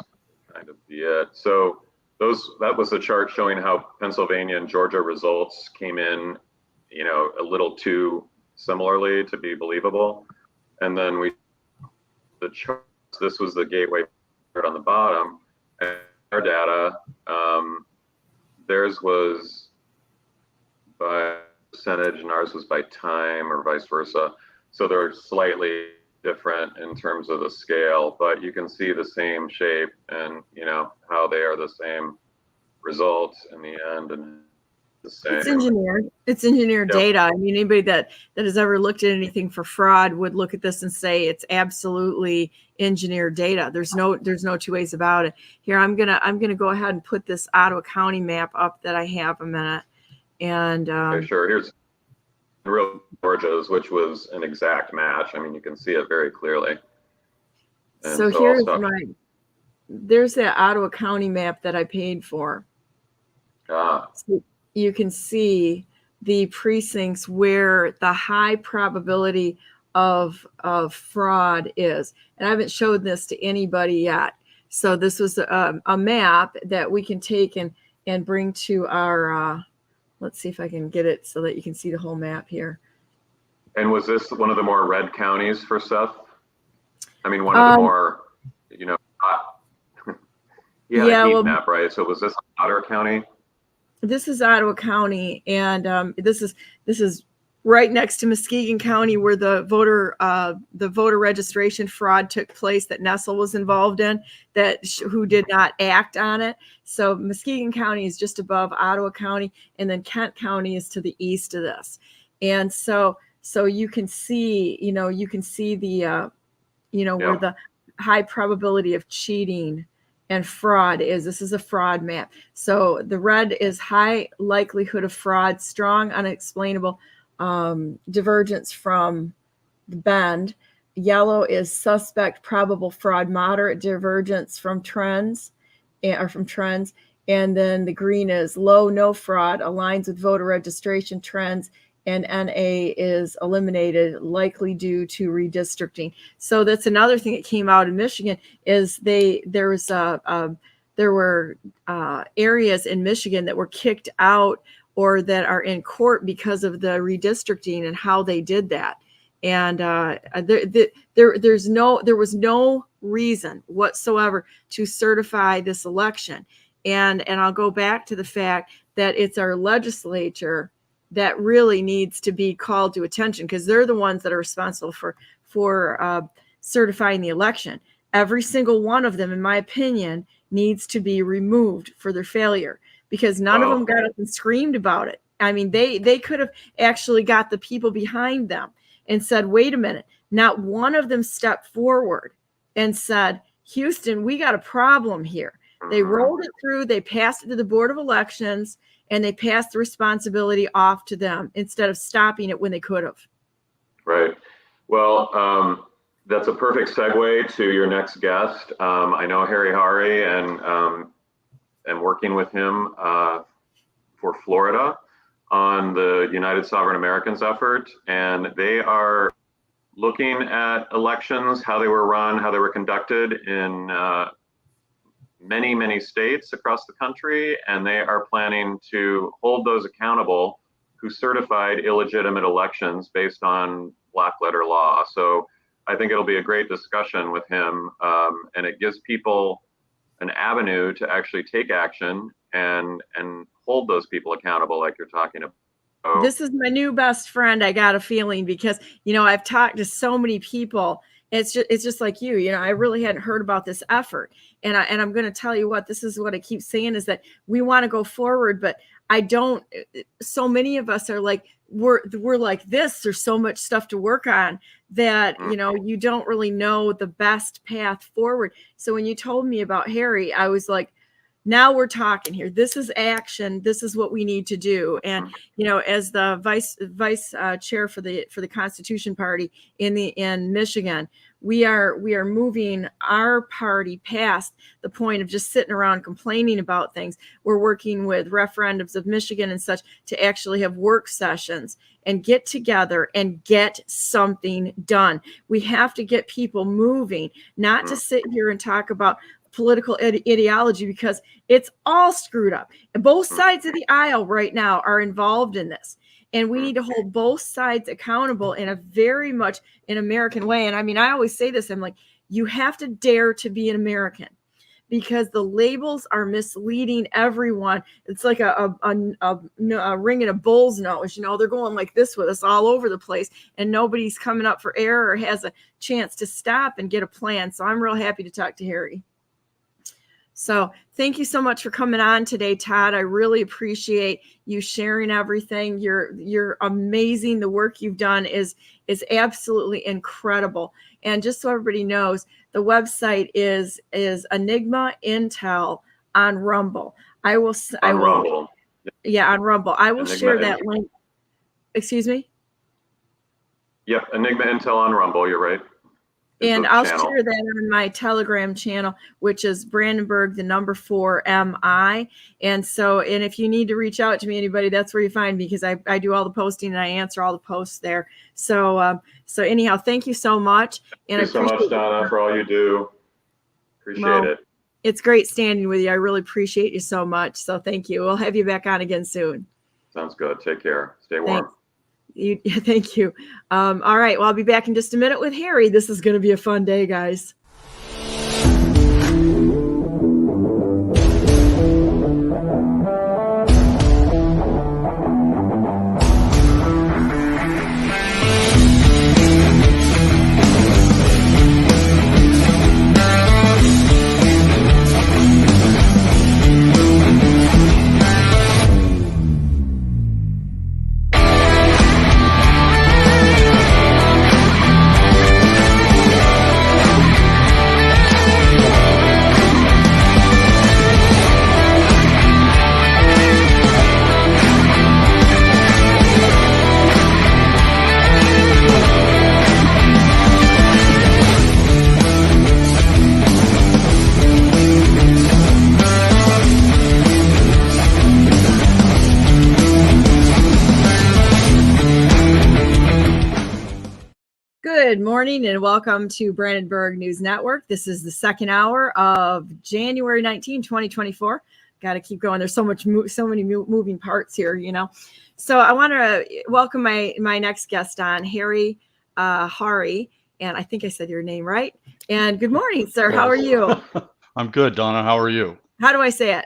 kind of be it. So that was the chart showing how Pennsylvania and Georgia results came in, you know, a little too similarly to be believable. And then the charts, this was the gateway on the bottom, and our data, theirs was by percentage and ours was by time, or vice versa. So they're slightly different in terms of the scale, but you can see the same shape and, you know, how they are the same results in the end, and the same. It's engineered data. I mean, anybody that has ever looked at anything for fraud would look at this and say it's absolutely engineered data. There's no 2 ways about it. Here, I'm gonna go ahead and put this Ottawa County map up that I have a minute. And okay, sure. Here's real Georgia's, which was an exact match. I mean, you can see it very clearly. And So so I'll here's stop. there's that Ottawa County map that I paid for. Ah, So you can see the precincts where the high probability of fraud is. And I haven't showed this to anybody yet. So this was a map that we can take and bring to our, let's see if I can get it so that you can see the whole map here. and was this one of the more red counties for Seth? I mean, one of the more, you know, hot. He had a heat map, right? So was this Ottawa County? This is Ottawa County, and this is right next to Muskegon County, where the voter registration fraud took place that Nessel was involved in, who did not act on it. So Muskegon County is just above Ottawa County, and then Kent County is to the east of this. And so you can see, the where the high probability of cheating and fraud is. This is a fraud map. So the red is high likelihood of fraud, strong unexplainable divergence from the bend. Yellow is suspect probable fraud, moderate divergence from trends. And then the green is low, no fraud, aligns with voter registration trends, and NA is eliminated, likely due to redistricting. So that's another thing that came out in Michigan is there were areas in Michigan that were kicked out or that are in court because of the redistricting and how they did that. And there was no reason whatsoever to certify this election. And I'll go back to the fact that it's our legislature that really needs to be called to attention, because they're the ones that are responsible for certifying the election. Every single one of them, in my opinion, needs to be removed for their failure, because none of them got up and screamed about it. I mean, they could have actually got the people behind them and said, wait a minute. Not one of them stepped forward and said, Houston, we got a problem here. They rolled it through, they passed it to the Board of Elections, and they passed the responsibility off to them instead of stopping it when they could have. Right. Well, that's a perfect segue to your next guest. I know Haury, and working with him for Florida on the United Sovereign Americans effort, and they are looking at elections, how they were run, how they were conducted in many, many states across the country, and they are planning to hold those accountable who certified illegitimate elections based on black letter law. So I think it'll be a great discussion with him, and it gives people an avenue to actually take action and hold those people accountable like you're talking about. So, this is my new best friend, I got a feeling, because I've talked to so many people. It's just like I really hadn't heard about this effort. And I'm going to tell you what, this is what I keep saying, is that we want to go forward, but I don't. So many of us are like, we're like this. There's so much stuff to work on that, you don't really know the best path forward. So when you told me about Haury, I was like, now we're talking here. This is action. This is what we need to do. And as the vice chair for the Constitution Party in Michigan, we are moving our party past the point of just sitting around complaining about things. We're working with referendums of Michigan and such to actually have work sessions and get together and get something done. We have to get people moving, not to sit here and talk about political ideology, because it's all screwed up. And both sides of the aisle right now are involved in this. And we need to hold both sides accountable in a very much an American way. And I mean, I always say this, I'm like, you have to dare to be an American, because the labels are misleading everyone. It's like a ring in a bull's nose. They're going like this with us all over the place, and nobody's coming up for air or has a chance to stop and get a plan. So I'm real happy to talk to Haury. So thank you so much for coming on today, Todd. I really appreciate you sharing everything. You're amazing. The work you've done is absolutely incredible. And just so everybody knows, the website is Enigma Intel on Rumble. Rumble. Yeah, on Rumble. I will Enigma share that link. Excuse me? Yep, Enigma Intel on Rumble. You're right. And the I'll channel. share that on my Telegram channel, which is Brandenburg, the number 4 MI. And so, and if you need to reach out to me, anybody, that's where you find me, because I do all the posting and I answer all the posts there. So, so anyhow, thank you so much. And Thank you so much, Donna, for all you do. Appreciate it. It's great standing with you. I really appreciate you so much. So thank you. We'll have you back on again soon. Sounds good. Take care. Stay warm. Thank you. All right. Well, I'll be back in just a minute with Harry. This is going to be a fun day, guys. Good morning and welcome to Brandenburg News Network. This is the second hour of January 19, 2024. Got to keep going. There's so many moving parts here, you know. So I want to welcome my next guest on, Harry Haury, and I think I said your name right. And good morning, sir. How are you? I'm good, Donna. How are you? How do I say it?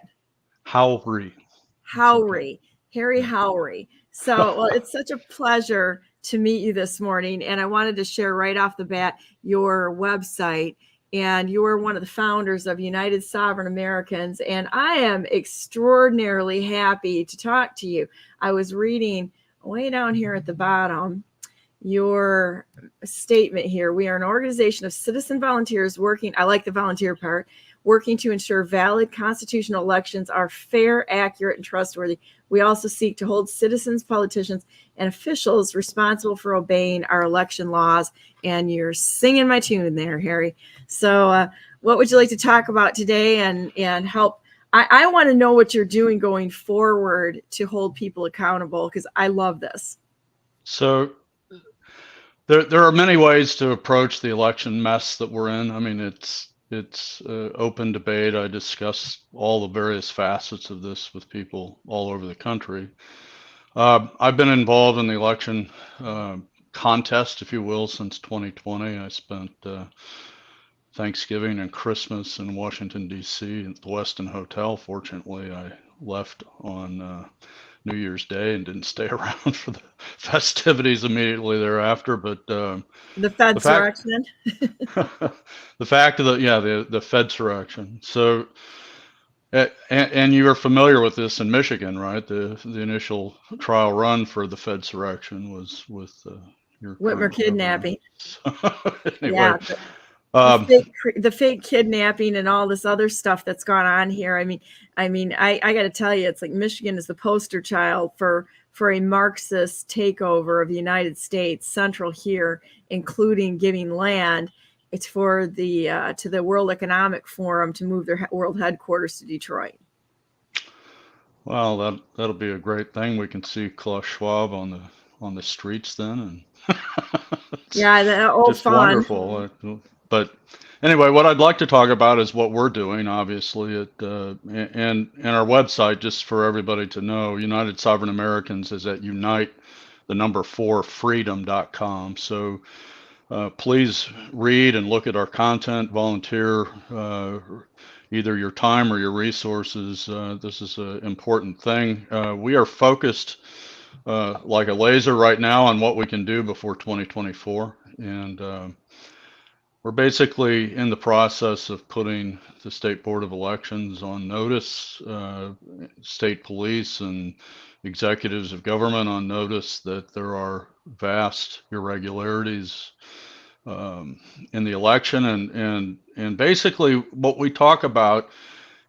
Haury. Haury. Harry Haury. So, well, it's such a pleasure to meet you this morning. And I wanted to share right off the bat your website. And you are one of the founders of United Sovereign Americans. And I am extraordinarily happy to talk to you. I was reading way down here at the bottom your statement here. We are an organization of citizen volunteers working, I like the volunteer part, working to ensure valid constitutional elections are fair, accurate, and trustworthy. We also seek to hold citizens, politicians, and officials responsible for obeying our election laws. And you're singing my tune there, Harry. So what would you like to talk about today and help? I want to know what you're doing going forward to hold people accountable, because I love this. So there are many ways to approach the election mess that we're in. I mean, it's open debate. I discuss all the various facets of this with people all over the country. I've been involved in the election contest, if you will, since 2020. I spent Thanksgiving and Christmas in Washington, D.C. at the Westin Hotel. Fortunately, I left on New Year's Day and didn't stay around for the festivities immediately thereafter. But the Fedsurrection. The fact of the Fedsurrection. So, and you are familiar with this in Michigan, right? The initial trial run for the Fedsurrection was with your Whitmer kidnapping. Anyway, yeah. The fake kidnapping and all this other stuff that's gone on here. I mean, I got to tell you, it's like Michigan is the poster child for a Marxist takeover of the United States, central here, including giving land. It's for the to the World Economic Forum to move their world headquarters to Detroit. Well, that'll be a great thing. We can see Klaus Schwab on the streets then, and yeah, just fun. Wonderful. But anyway, what I'd like to talk about is what we're doing, obviously, and our website, just for everybody to know. United Sovereign Americans is at unite4freedom.com. So please read and look at our content, volunteer either your time or your resources. This is an important thing. We are focused like a laser right now on what we can do before 2024. And we're basically in the process of putting the State Board of Elections on notice, state police and executives of government on notice that there are vast irregularities in the election. And basically what we talk about,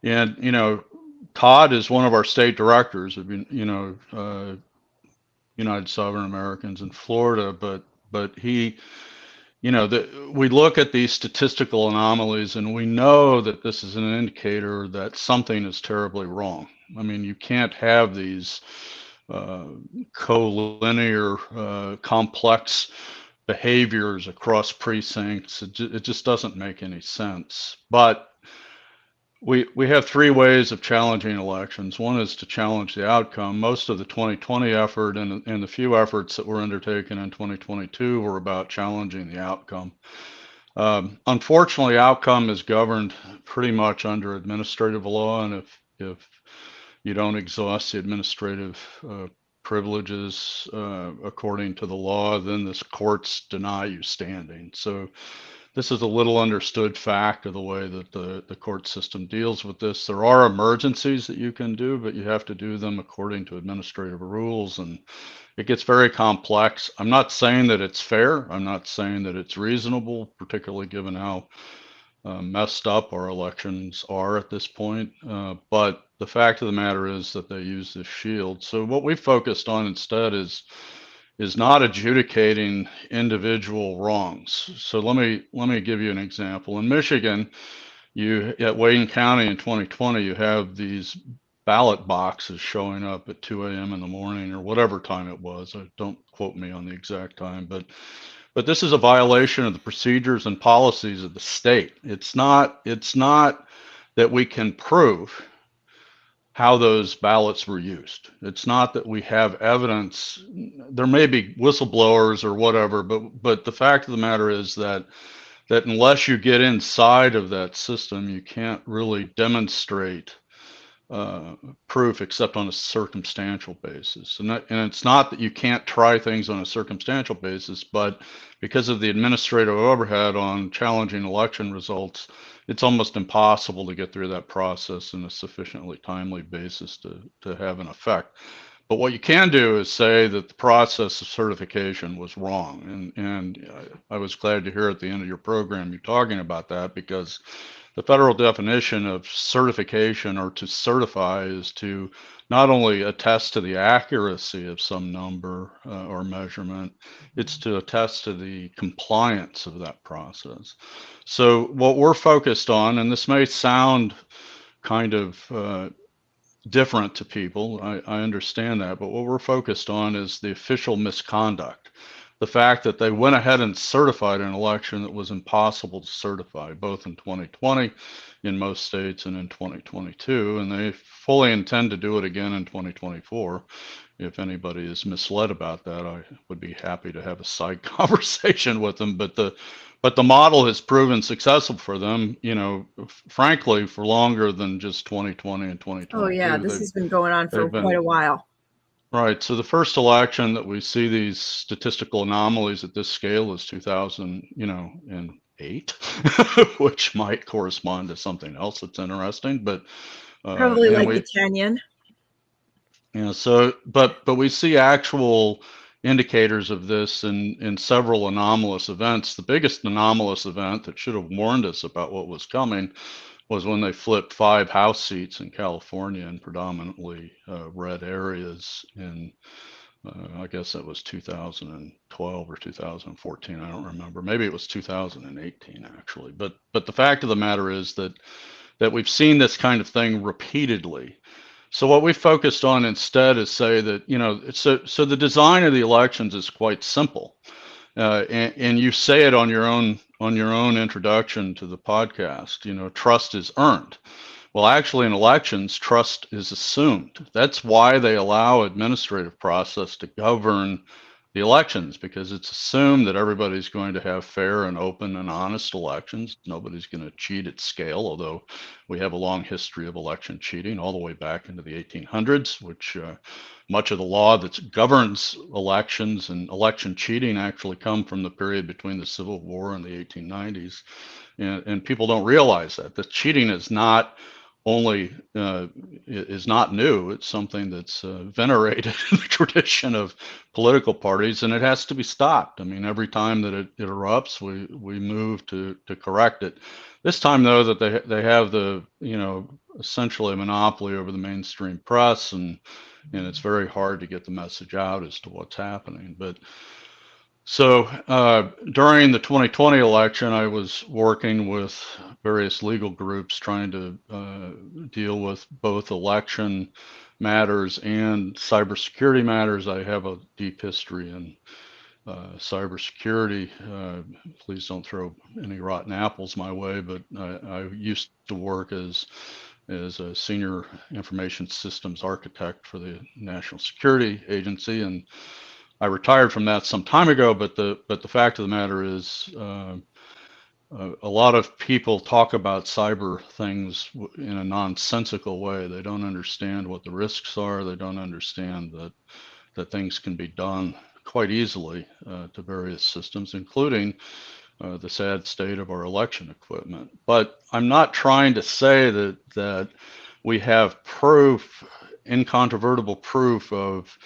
and, you know, Todd is one of our state directors of, United Sovereign Americans in Florida, but he we look at these statistical anomalies and we know that this is an indicator that something is terribly wrong. I mean, you can't have these collinear, complex behaviors across precincts. It just doesn't make any sense. But we have three ways of challenging elections. One is to challenge the outcome. Most of the 2020 effort and the few efforts that were undertaken in 2022 were about challenging the outcome. Unfortunately, outcome is governed pretty much under administrative law, and if you don't exhaust the administrative privileges according to the law, then the courts deny you standing. So this is a little understood fact of the way that the court system deals with this. There are emergencies that you can do, but you have to do them according to administrative rules, and it gets very complex. I'm not saying that it's fair. I'm not saying that it's reasonable, particularly given how messed up our elections are at this point. But the fact of the matter is that they use this shield. So what we focused on instead is not adjudicating individual wrongs. So let me give you an example. In Michigan, at Wayne County in 2020, you have these ballot boxes showing up at 2 a.m. in the morning or whatever time it was. Don't quote me on the exact time, but this is a violation of the procedures and policies of the state. It's not that we can prove how those ballots were used. It's not that we have evidence. There may be whistleblowers or whatever, but the fact of the matter is that unless you get inside of that system, you can't really demonstrate proof except on a circumstantial basis. And it's not that you can't try things on a circumstantial basis, but because of the administrative overhead on challenging election results, it's almost impossible to get through that process in a sufficiently timely basis to have an effect. But what you can do is say that the process of certification was wrong. And I was glad to hear at the end of your program you talking about that, because the federal definition of certification, or to certify, is to not only attest to the accuracy of some number or measurement, it's to attest to the compliance of that process. So what we're focused on, and this may sound kind of different to people, I understand that, but what we're focused on is the official misconduct. The fact that they went ahead and certified an election that was impossible to certify, both in 2020 in most states and in 2022, and they fully intend to do it again in 2024. If anybody is misled about that, I would be happy to have a side conversation with them. But the model has proven successful for them, frankly, for longer than just 2020 and 2022. Oh yeah, this has been going on for quite a while. Right. So the first election that we see these statistical anomalies at this scale is 2008, which might correspond to something else that's interesting. But probably like the Kenyan. So but we see actual indicators of this in several anomalous events. The biggest anomalous event that should have warned us about what was coming was when they flipped 5 House seats in California in predominantly red areas in, I guess that was 2012 or 2014. I don't remember. Maybe it was 2018 actually. But the fact of the matter is that we've seen this kind of thing repeatedly. So what we focused on instead is say that, so the design of the elections is quite simple. And you say it on your own introduction to the podcast, trust is earned. Well, actually in elections, trust is assumed. That's why they allow administrative process to govern the elections, because it's assumed that everybody's going to have fair and open and honest elections. Nobody's going to cheat at scale, although we have a long history of election cheating all the way back into the 1800s, which much of the law that governs elections and election cheating actually come from the period between the Civil War and the 1890s. And people don't realize that. The cheating is not only is not new. It's something that's venerated in the tradition of political parties, and it has to be stopped. I mean, every time that it erupts, we move to correct it. This time, though, that they have the essentially a monopoly over the mainstream press, and it's very hard to get the message out as to what's happening. But So during the 2020 election, I was working with various legal groups trying to deal with both election matters and cybersecurity matters. I have a deep history in cybersecurity. Please don't throw any rotten apples my way, but I used to work as a senior information systems architect for the National Security Agency, and I retired from that some time ago. But the fact of the matter is, a lot of people talk about cyber things in a nonsensical way. They don't understand what the risks are. They don't understand that things can be done quite easily to various systems, including the sad state of our election equipment. But I'm not trying to say that we have proof, incontrovertible proof of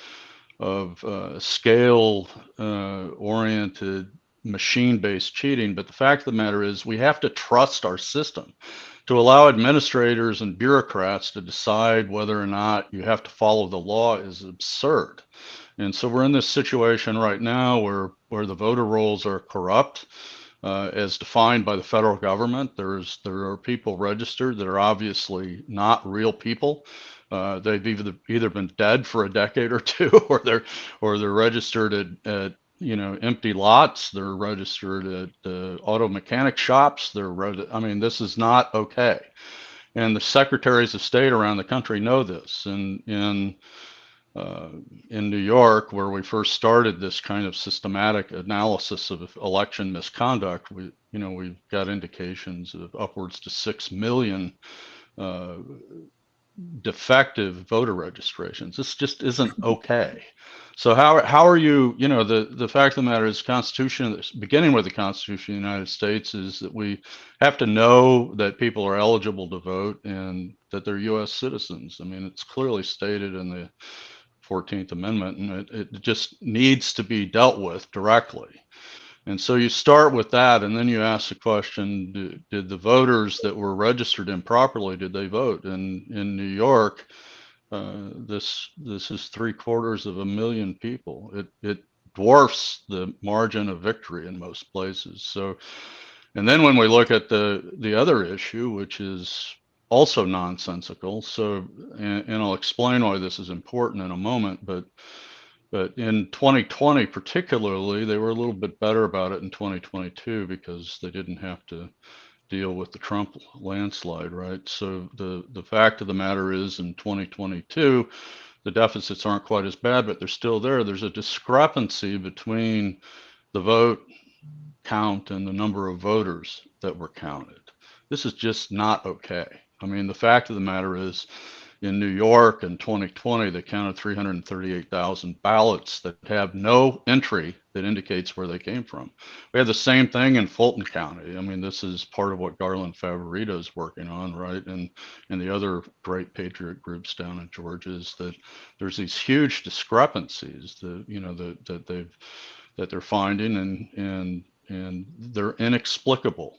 scale oriented machine-based cheating. But the fact of the matter is we have to trust our system. To allow administrators and bureaucrats to decide whether or not you have to follow the law is absurd. And so we're in this situation right now where the voter rolls are corrupt, as defined by the federal government. There are people registered that are obviously not real people. They've either been dead for a decade or two, or they're registered at empty lots. They're registered at auto mechanic shops. I mean, this is not okay. And the secretaries of state around the country know this. And in New York, where we first started this kind of systematic analysis of election misconduct, we've got indications of upwards to 6 million defective voter registrations. This just isn't okay. So how are you, the fact of the matter is, Constitution, beginning with the Constitution of the United States, is that we have to know that people are eligible to vote and that they're U.S. citizens. I mean, it's clearly stated in the 14th Amendment, and it just needs to be dealt with directly. And so you start with that, and then you ask the question, did the voters that were registered improperly, did they vote? And in New York, this is 750,000 people. It dwarfs the margin of victory in most places. So, and then when we look at the other issue, which is also nonsensical. So, and I'll explain why this is important in a moment, but in 2020 particularly, they were a little bit better about it in 2022 because they didn't have to deal with the Trump landslide, right? So the fact of the matter is, in 2022, the deficits aren't quite as bad, but they're still there. There's a discrepancy between the vote count and the number of voters that were counted. This is just not okay. I mean, the fact of the matter is, in New York in 2020, they counted 338,000 ballots that have no entry that indicates where they came from. We have the same thing in Fulton County. I mean, this is part of what Garland Favorito is working on, right? And the other great patriot groups down in Georgia, is that there's these huge discrepancies that they're finding, and they're inexplicable.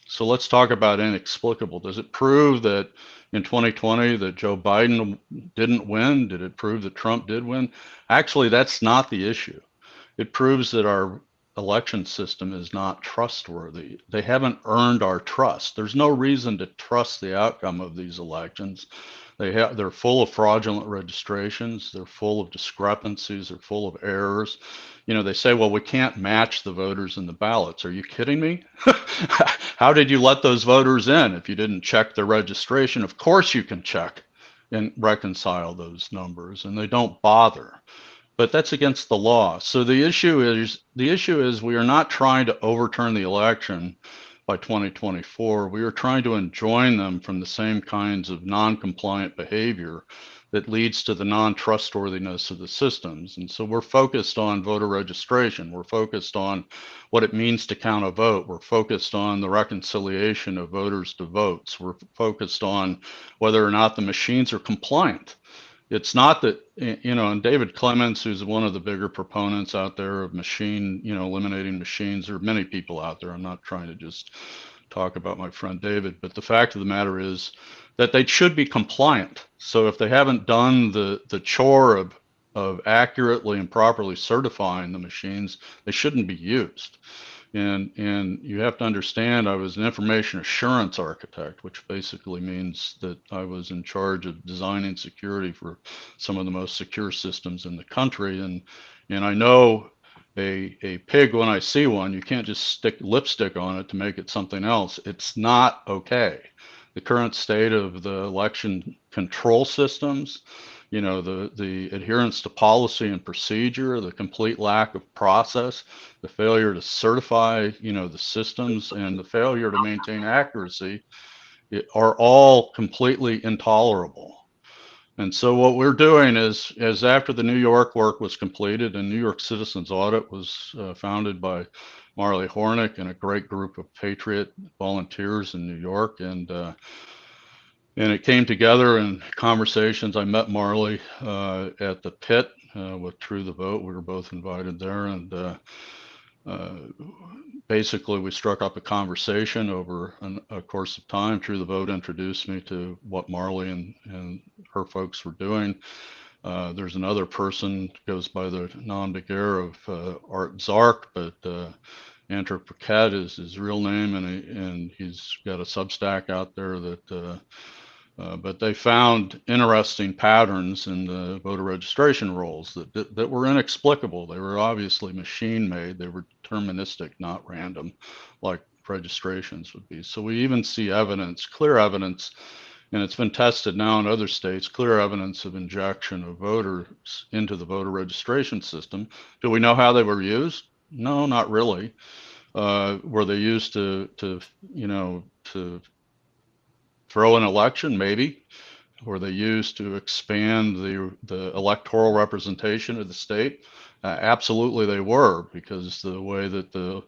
So let's talk about inexplicable. Does it prove that in 2020 that Joe Biden didn't win? Did it prove that Trump did win? Actually, that's not the issue. It proves that our election system is not trustworthy. They haven't earned our trust. There's no reason to trust the outcome of these elections. They're full of fraudulent registrations. They're full of discrepancies. They're full of errors. They say, well, we can't match the voters in the ballots. Are you kidding me? How did you let those voters in if you didn't check their registration? Of course you can check and reconcile those numbers, and they don't bother. But that's against the law. So the issue is we are not trying to overturn the election by 2024. We are trying to enjoin them from the same kinds of non-compliant behavior that leads to the non-trustworthiness of the systems. And so we're focused on voter registration. We're focused on what it means to count a vote. We're focused on the reconciliation of voters to votes. We're focused on whether or not the machines are compliant. It's not that, and David Clements, who's one of the bigger proponents out there of eliminating machines. There are many people out there. I'm not trying to just talk about my friend David, but the fact of the matter is that they should be compliant. So if they haven't done the chore of of accurately and properly certifying the machines, they shouldn't be used. And you have to understand, I was an information assurance architect, which basically means that I was in charge of designing security for some of the most secure systems in the country. And I know a pig when I see one. You can't just stick lipstick on it to make it something else. It's not okay. The current state of the election control systems, you know, the adherence to policy and procedure, the complete lack of process, the failure to certify, you know, the systems, and the failure to maintain accuracy are all completely intolerable. And so what we're doing is after the New York work was completed, and New York Citizens Audit was founded by Marley Hornick and a great group of patriot volunteers in New York, and it came together in conversations. I met Marley at the pit with True the Vote. We were both invited there, and basically we struck up a conversation over a course of time. True the Vote introduced me to what Marley and her folks were doing. There's another person goes by the nom de guerre of Art Zark, but Andrew Paquette is his real name, and he's got a Substack out there that but they found interesting patterns in the voter registration rolls that were inexplicable. They were obviously machine made. They were deterministic, not random, like registrations would be. So we even see evidence, clear evidence, and it's been tested now in other states, clear evidence of injection of voters into the voter registration system. Do we know how they were used? No, not really. Were they used to throw an election? Maybe. Were they used to expand the electoral representation of the state? Absolutely they were, because the way that the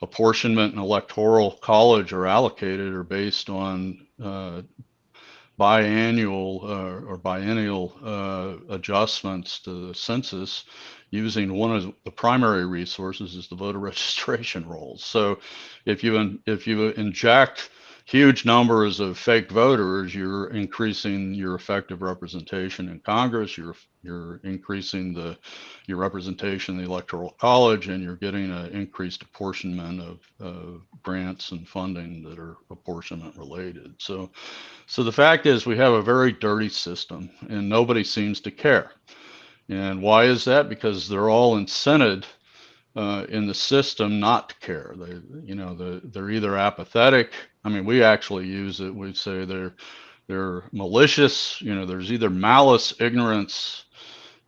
apportionment and electoral college are allocated are based on biannual or biennial adjustments to the census, using one of the primary resources is the voter registration rolls. So if you inject huge numbers of fake voters, you're increasing your effective representation in Congress, you're increasing your representation in the Electoral College, and you're getting an increased apportionment of grants and funding that are apportionment related. So the fact is we have a very dirty system, and nobody seems to care. And why is that? Because they're all incented in the system not to care. They're either apathetic. I mean, we actually use it. We say they're malicious. There's either malice, ignorance,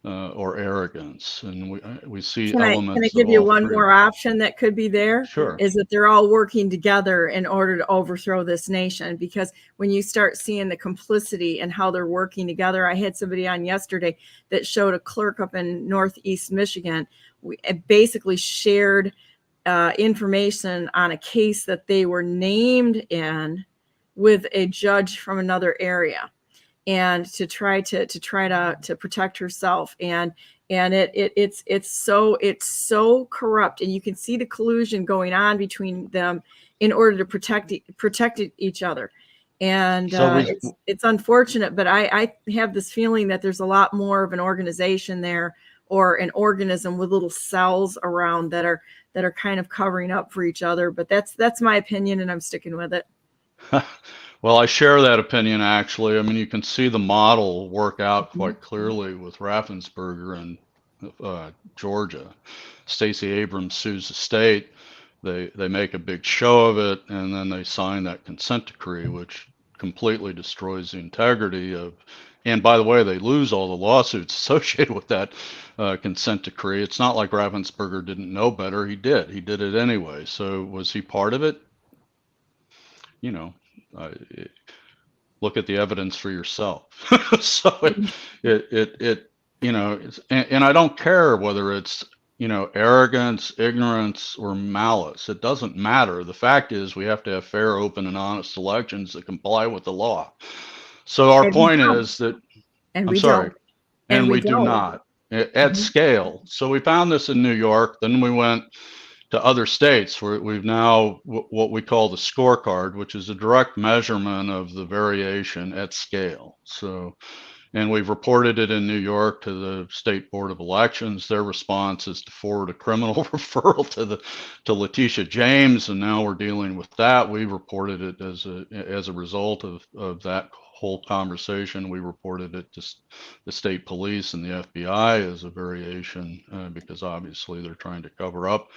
or arrogance, and we see elements. Can I give you one more option that could be there? Sure. Is that they're all working together in order to overthrow this nation? Because when you start seeing the complicity and how they're working together, I had somebody on yesterday that showed a clerk up in Northeast Michigan. We basically shared information on a case that they were named in with a judge from another area, and to try to protect herself, and it's so corrupt, and you can see the collusion going on between them in order to protect each other. And it's unfortunate, but I have this feeling that there's a lot more of an organization there, or an organism with little cells around that are kind of covering up for each other. But that's my opinion, and I'm sticking with it. Well, I share that opinion, actually. I mean, you can see the model work out quite clearly with Raffensperger in Georgia. Stacey Abrams sues the state. They make a big show of it, and then they sign that consent decree, which completely destroys the integrity of. And by the way, they lose all the lawsuits associated with that consent decree. It's not like Raffensperger didn't know better. He did. He did it anyway. So was he part of it? Look at the evidence for yourself. So and I don't care whether it's arrogance, ignorance, or malice. It doesn't matter. The fact is we have to have fair, open, and honest elections that comply with the law. So our point is that, we do not at scale. So we found this in New York. Then we went to other states where we've now what we call the scorecard, which is a direct measurement of the variation at scale. So And we've reported it in New York to the State Board of Elections. Their response is to forward a criminal referral to Letitia James, and now we're dealing with that. We reported it as a result of that whole conversation. We reported it to the state police and the FBI as a variation, because obviously they're trying to cover up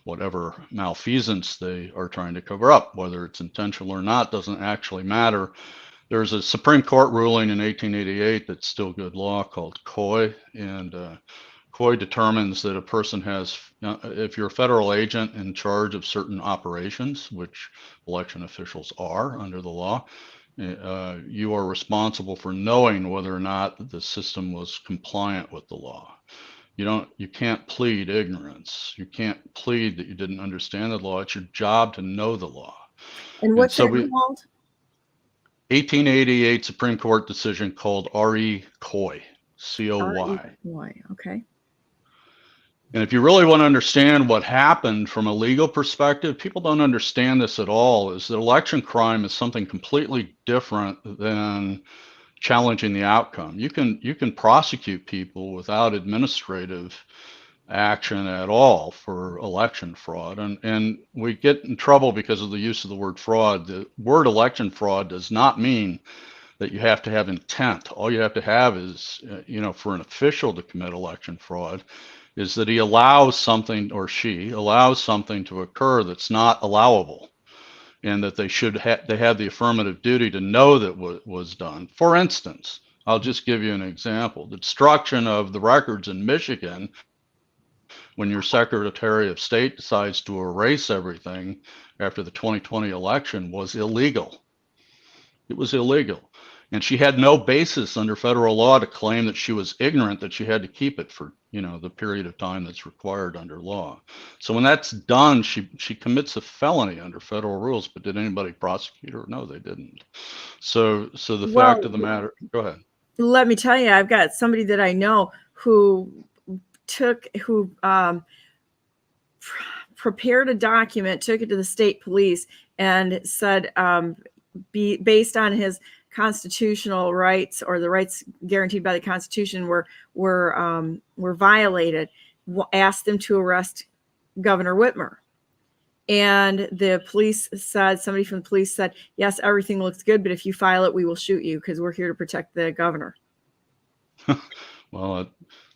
whatever malfeasance they are trying to cover up. Whether it's intentional or not doesn't actually matter. There's a Supreme Court ruling in 1888 that's still good law called Coy, and Coy determines that a person has, if you're a federal agent in charge of certain operations, which election officials are under the law, you are responsible for knowing whether or not the system was compliant with the law. You can't plead ignorance. You can't plead that you didn't understand the law. It's your job to know the law. And what's that called? 1888 Supreme Court decision called R.E. Coy, C-O-Y. Okay. And if you really want to understand what happened from a legal perspective, people don't understand this at all, is that election crime is something completely different than challenging the outcome. You can prosecute people without administrative action at all for election fraud. And we get in trouble because of the use of the word fraud. The word election fraud does not mean that you have to have intent. All you have to have is, for an official to commit election fraud, is that he allows something, or she allows something to occur that's not allowable, and that they have the affirmative duty to know that what was done. For instance, I'll just give you an example. The destruction of the records in Michigan, when your Secretary of State decides to erase everything after the 2020 election, was illegal. It was illegal. And she had no basis under federal law to claim that she was ignorant that she had to keep it for, the period of time that's required under law. So when that's done, she commits a felony under federal rules. But did anybody prosecute her? No, they didn't. So the fact of the matter, go ahead. Let me tell you, I've got somebody that I know who prepared a document, took it to the state police, and said, based on his constitutional rights, or the rights guaranteed by the Constitution, were violated, asked them to arrest Governor Whitmer. And the police said, somebody from the police said, yes, everything looks good, but if you file it, we will shoot you, because we're here to protect the governor. Well,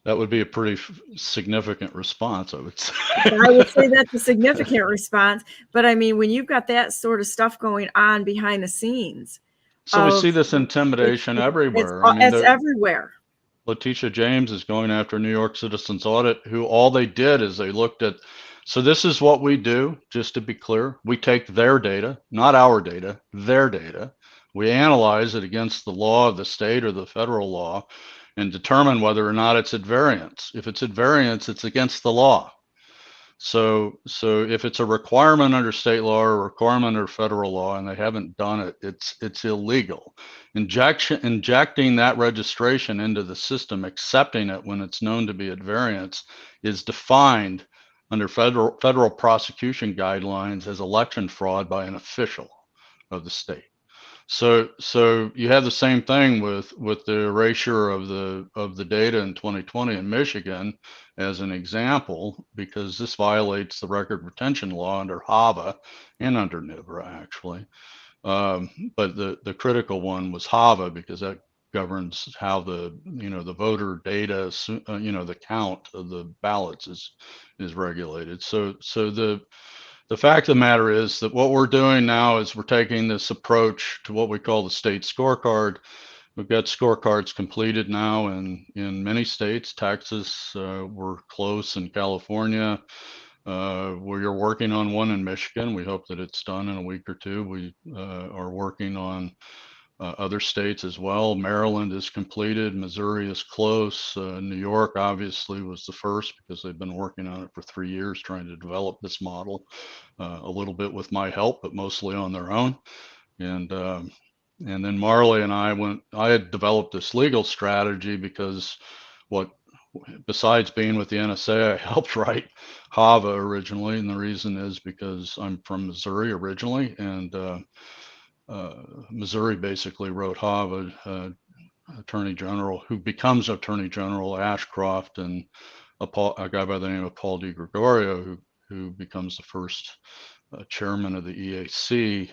that would be a pretty significant response, I would say. I would say that's a significant response. But I mean, when you've got that sort of stuff going on behind the scenes. So we see this intimidation everywhere. It's everywhere. Letitia James is going after New York Citizens Audit, who all they did is they looked at, so this is what we do, just to be clear. We take their data, not our data, their data. We analyze it against the law of the state or the federal law, and determine whether or not it's at variance. If it's at variance, it's against the law. So if it's a requirement under state law or a requirement under federal law and they haven't done it, it's illegal. Injecting that registration into the system, accepting it when it's known to be at variance, is defined under federal prosecution guidelines as election fraud by an official of the state. So you have the same thing with the erasure of the data in 2020 in Michigan as an example, because this violates the record retention law under HAVA and under NIVRA actually. But the critical one was HAVA, because that governs how the voter data, the count of the ballots is regulated. So the fact of the matter is that what we're doing now is we're taking this approach to what we call the state scorecard. We've got scorecards completed now in many states. Texas, we're close in California. We're working on one in Michigan. We hope that it's done in a week or two. We are working on other states as well. Maryland is completed. Missouri is close. New York obviously was the first, because they've been working on it for 3 years, trying to develop this model, a little bit with my help, but mostly on their own. And then Marley and I had developed this legal strategy because besides being with the NSA, I helped write HAVA originally. And the reason is because I'm from Missouri originally, and Missouri basically wrote HAVA Attorney General, who becomes Attorney General Ashcroft, and a guy by the name of Paul DiGregorio, who becomes the first chairman of the EAC,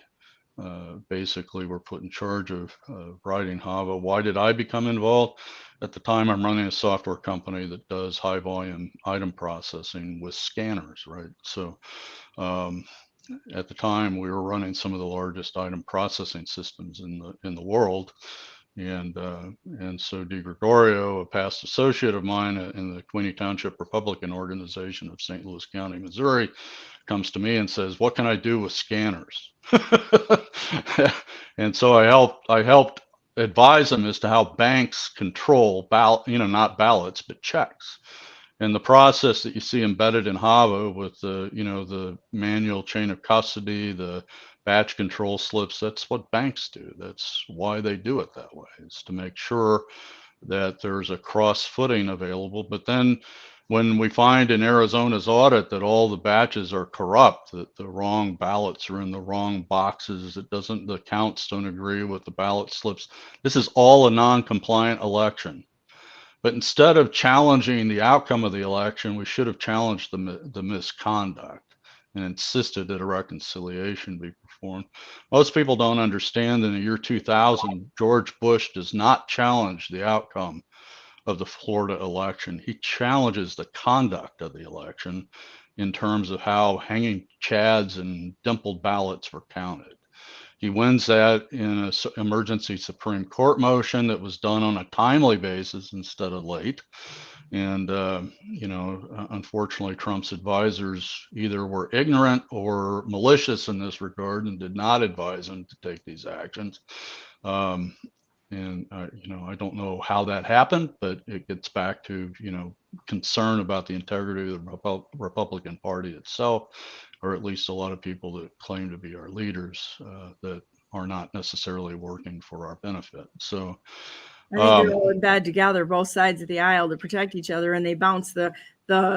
basically were put in charge of writing HAVA. Why did I become involved? At the time, I'm running a software company that does high volume item processing with scanners, right? So at the time, we were running some of the largest item processing systems in the world. And so DiGregorio, a past associate of mine in the Queenie Township Republican Organization of St. Louis County, Missouri, comes to me and says, "What can I do with scanners?" And so I helped advise him as to how banks control not ballots, but checks. And the process that you see embedded in HAVA with the manual chain of custody, the batch control slips, that's what banks do. That's why they do it that way. It's to make sure that there's a cross footing available. But then when we find in Arizona's audit that all the batches are corrupt, that the wrong ballots are in the wrong boxes, the counts don't agree with the ballot slips, this is all a non-compliant election. But instead of challenging the outcome of the election, we should have challenged the misconduct and insisted that a reconciliation be performed. Most people don't understand in the year 2000, George Bush does not challenge the outcome of the Florida election. He challenges the conduct of the election in terms of how hanging chads and dimpled ballots were counted. He wins that in an emergency Supreme Court motion that was done on a timely basis instead of late. And, unfortunately, Trump's advisors either were ignorant or malicious in this regard and did not advise him to take these actions. I don't know how that happened, but it gets back to, concern about the integrity of the Republican Party itself, or at least a lot of people that claim to be our leaders that are not necessarily working for our benefit. So I think they're all in bed together, both sides of the aisle, to protect each other, and they bounce the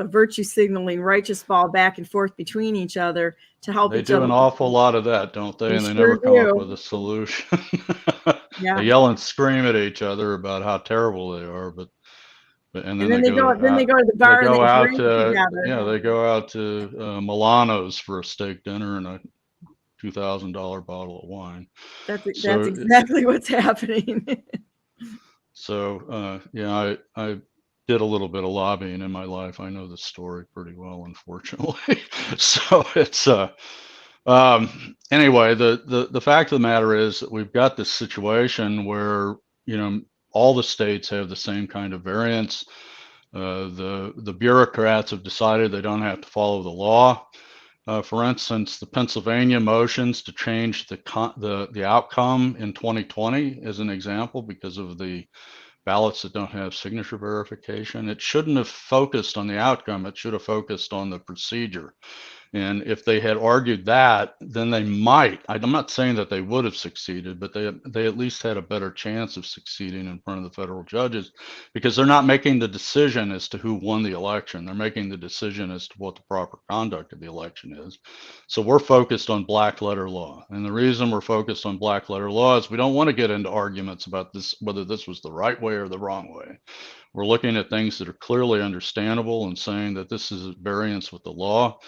virtue signaling righteous ball back and forth between each other to help each other. They do an awful lot of that, don't they? And they sure never come do. up with a solution. Yeah. They yell and scream at each other about how terrible they are, and then they go to the bar and they drink together. Yeah, they go out to Milano's for a steak dinner and a $2,000 bottle of wine. That's exactly what's happening. So I did a little bit of lobbying in my life. I know the story pretty well, unfortunately. So it's anyway, the fact of the matter is that we've got this situation where all the states have the same kind of variance. The bureaucrats have decided they don't have to follow the law. For instance, the Pennsylvania motions to change the outcome in 2020 as an example because of the ballots that don't have signature verification. It shouldn't have focused on the outcome. It should have focused on the procedure. And if they had argued that, then they might. I'm not saying that they would have succeeded, but they at least had a better chance of succeeding in front of the federal judges, because they're not making the decision as to who won the election. They're making the decision as to what the proper conduct of the election is. So we're focused on black letter law. And the reason we're focused on black letter law is we don't want to get into arguments about this, whether this was the right way or the wrong way. We're looking at things that are clearly understandable and saying that this is at variance with the law.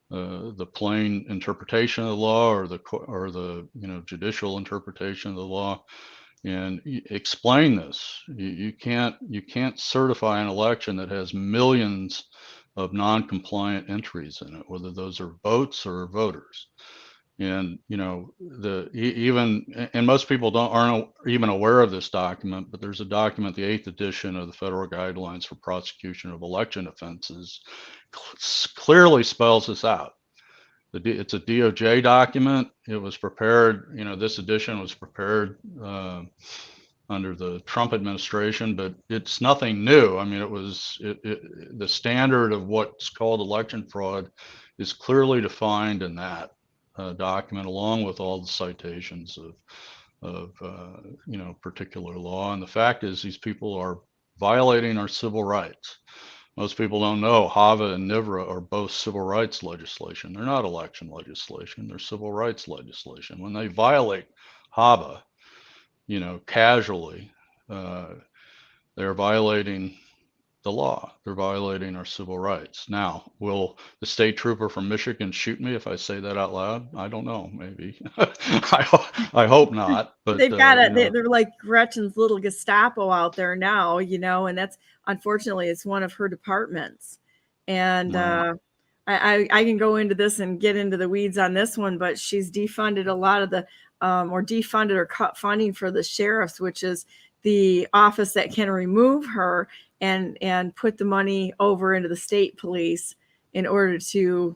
The plain interpretation of the law or the judicial interpretation of the law, and explain this. You can't certify an election that has millions of non-compliant entries in it, whether those are votes or voters. And and most people aren't even aware of this document, but there's a document, the 8th edition of the Federal Guidelines for Prosecution of Election Offenses, clearly spells this out. It's a DOJ document. It was prepared, this edition was prepared under the Trump administration, but it's nothing new. I mean, the standard of what's called election fraud is clearly defined in that document, along with all the citations of particular law. And the fact is, these people are violating our civil rights. Most people don't know HAVA and NIVRA are both civil rights legislation. They're not election legislation. They're civil rights legislation. When they violate HAVA, casually, they're violating the law. They're violating our civil rights. Now, will the state trooper from Michigan shoot me if I say that out loud? I don't know. Maybe. I hope not. But they've got it. They're like Gretchen's little Gestapo out there now, and that's unfortunately it's one of her departments. And Right. I can go into this and get into the weeds on this one, but she's defunded a lot of the or defunded or cut funding for the sheriffs, which is the office that can remove her and put the money over into the state police in order to,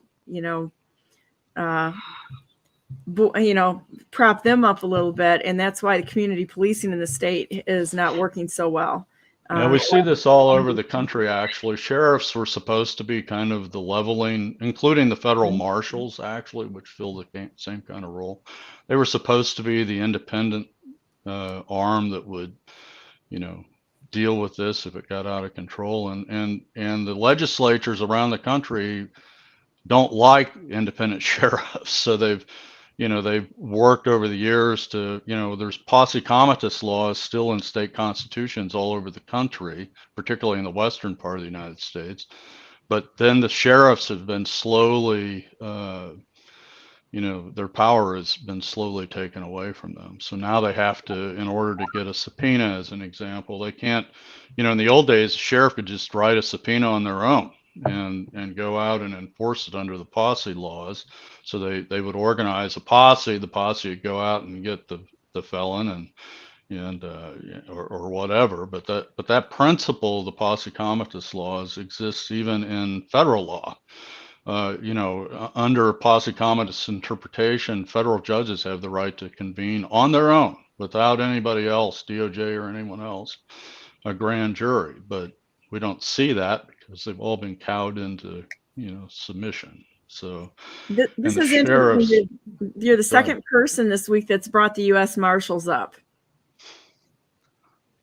prop them up a little bit. And that's why the community policing in the state is not working so well. Yeah, we see this all over the country, actually. Sheriffs were supposed to be kind of the leveling, including the federal marshals, actually, which fill the same kind of role. They were supposed to be the independent arm that would, deal with this if it got out of control. And the legislatures around the country don't like independent sheriffs. So they've worked over the years to, there's posse comitatus laws still in state constitutions all over the country, particularly in the western part of the United States. But then the sheriffs have been slowly, their power has been slowly taken away from them. So now they have to, in order to get a subpoena, as an example, they can't, in the old days, the sheriff could just write a subpoena on their own and go out and enforce it under the posse laws. So they would organize a posse. The posse would go out and get the felon or whatever. But that principle, the posse comitatus laws, exists even in federal law. Under posse comitatus interpretation, federal judges have the right to convene on their own without anybody else, DOJ or anyone else, a grand jury. But we don't see that because they've all been cowed into, submission. So this is interesting. You're the second person this week that's brought the U.S. Marshals up.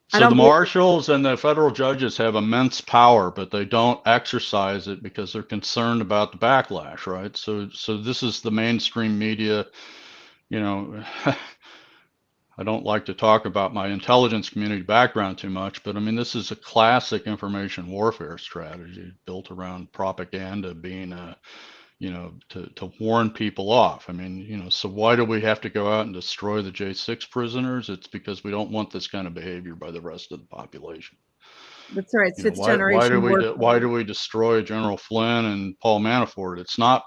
So the marshals and the federal judges have immense power, but they don't exercise it because they're concerned about the backlash, right? So this is the mainstream media. I don't like to talk about my intelligence community background too much, but I mean, this is a classic information warfare strategy built around propaganda being to warn people off. I mean, so why do we have to go out and destroy the J6 prisoners? It's because we don't want this kind of behavior by the rest of the population. That's right. It's fifth generation. Why do we destroy General Flynn and Paul Manafort? It's not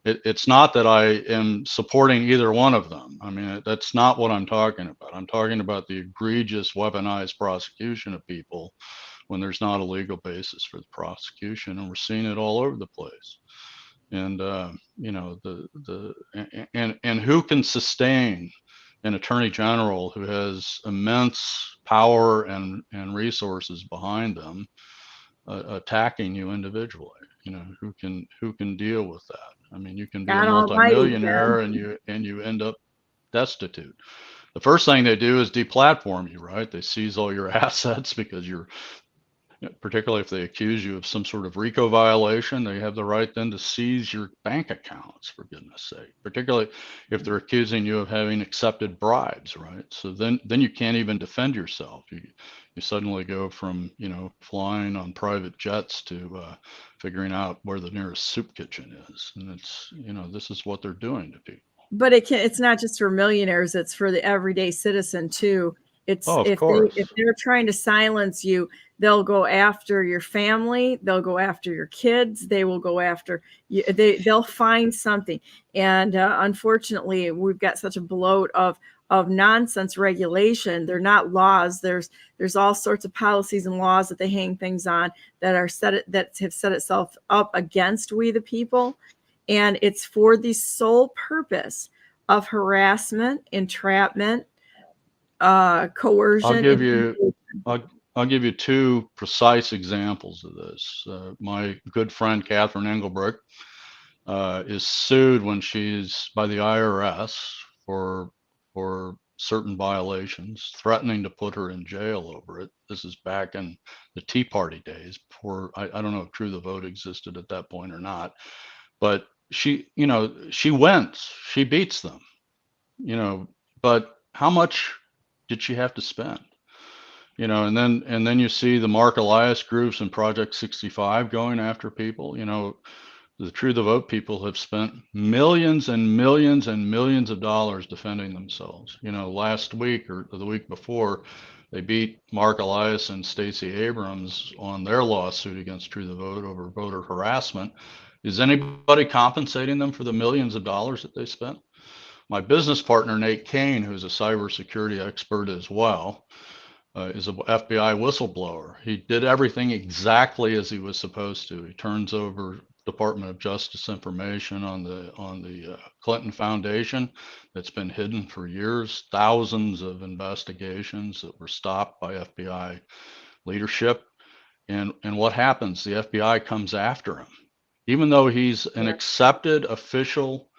that I am supporting either one of them. I mean, that's not what I'm talking about. I'm talking about the egregious weaponized prosecution of people when there's not a legal basis for the prosecution, and we're seeing it all over the place. And and who can sustain an attorney general who has immense power and resources behind them attacking you individually? Who can deal with that? I mean, you can be a multimillionaire and you end up destitute. The first thing they do is deplatform you, right? They seize all your assets because particularly if they accuse you of some sort of RICO violation, they have the right then to seize your bank accounts, for goodness sake, particularly if they're accusing you of having accepted bribes, right? So then you can't even defend yourself. You suddenly go from, flying on private jets to figuring out where the nearest soup kitchen is. And it's, this is what they're doing to people. But it's not just for millionaires, it's for the everyday citizen too. It's if they're trying to silence you, they'll go after your family, they'll go after your kids, they will go after you, they'll find something. And unfortunately, we've got such a bloat of nonsense regulation. They're not laws. There's all sorts of policies and laws that they hang things on that have set itself up against we the people. And it's for the sole purpose of harassment, entrapment, coercion. I'll give you two precise examples of this. My good friend Catherine Engelbrecht is sued when she's by the IRS for certain violations, threatening to put her in jail over it. This is back in the Tea Party days, before I don't know if True the Vote existed at that point or not, but she wins, she beats them, but how much did she have to spend? you know, and then you see the Mark Elias groups and Project 65 going after people. You know, the True the Vote people have spent millions and millions and millions of dollars defending themselves. You know, last week or the week before, they beat Mark Elias and Stacey Abrams on their lawsuit against True the Vote over voter harassment. Is anybody compensating them for the millions of dollars that they spent? My business partner, Nate Kane, who's a cybersecurity expert as well, is an FBI whistleblower. He did everything exactly as he was supposed to. He turns over Department of Justice information on the Clinton Foundation that's been hidden for years, thousands of investigations that were stopped by FBI leadership. And what happens? The FBI comes after him, even though he's an accepted official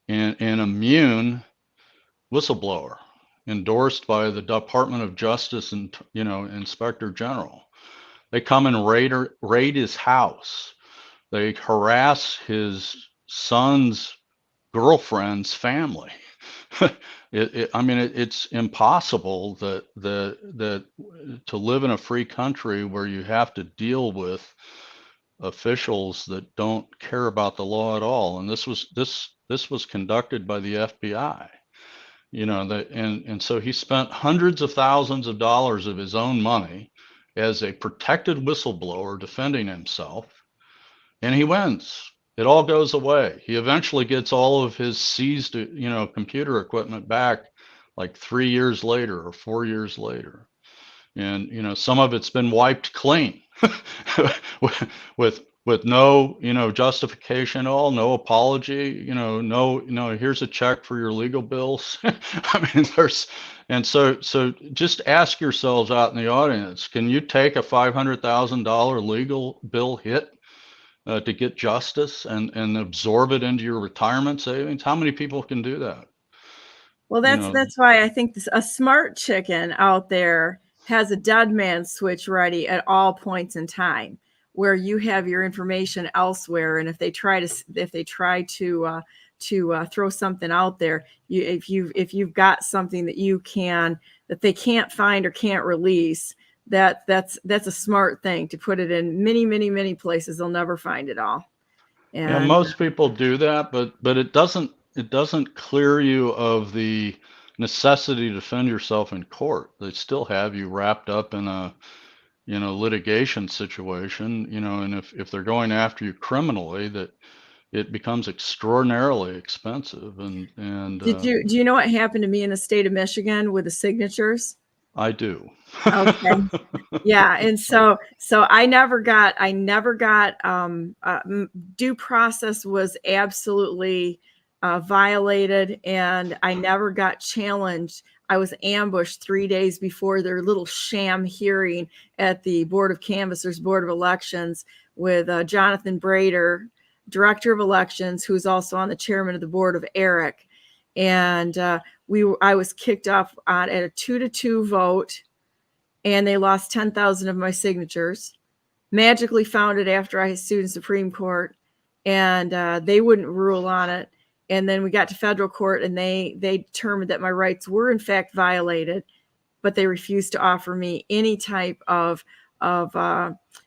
and immune whistleblower endorsed by the Department of Justice and, you know, Inspector General. They come and raid his house. They harass his son's girlfriend's family. I mean, it's impossible that to live in a free country where you have to deal with officials that don't care about the law at all. And this was conducted by the FBI. You know, and so he spent hundreds of thousands of dollars of his own money as a protected whistleblower defending himself, and he wins. It all goes away. He eventually gets all of his seized, you know, computer equipment back like 3 years later or 4 years later. And, you know, some of it's been wiped clean with no, you know, justification at all, no apology, you know, no, here's a check for your legal bills. I mean, so just ask yourselves out in the audience, can you take a $500,000 legal bill hit to get justice and absorb it into your retirement savings? How many people can do that? Well, that's why I think a smart chicken out there has a dead man switch ready at all points in time, where you have your information elsewhere, and if they try to throw something out there, if you've got something that they can't find or can't release, that's a smart thing to put it in many places. They'll never find it all. And yeah, most people do that, but it doesn't clear you of the necessity to defend yourself in court. They still have you wrapped up in a, you know, litigation situation, you know, and if they're going after you criminally, that it becomes extraordinarily expensive. And do you know what happened to me in the state of Michigan with the signatures? I do. Okay. Yeah. And so I never got due process was absolutely violated, and I never got challenged. I was ambushed 3 days before their little sham hearing at the Board of Canvassers, Board of Elections, with Jonathan Brader, Director of Elections, who's also on the chairman of the board of ERIC. And I was kicked off at a 2-2 vote, and they lost 10,000 of my signatures. Magically found it after I sued in Supreme Court, and they wouldn't rule on it. And then we got to federal court, and they determined that my rights were in fact violated, but they refused to offer me any type of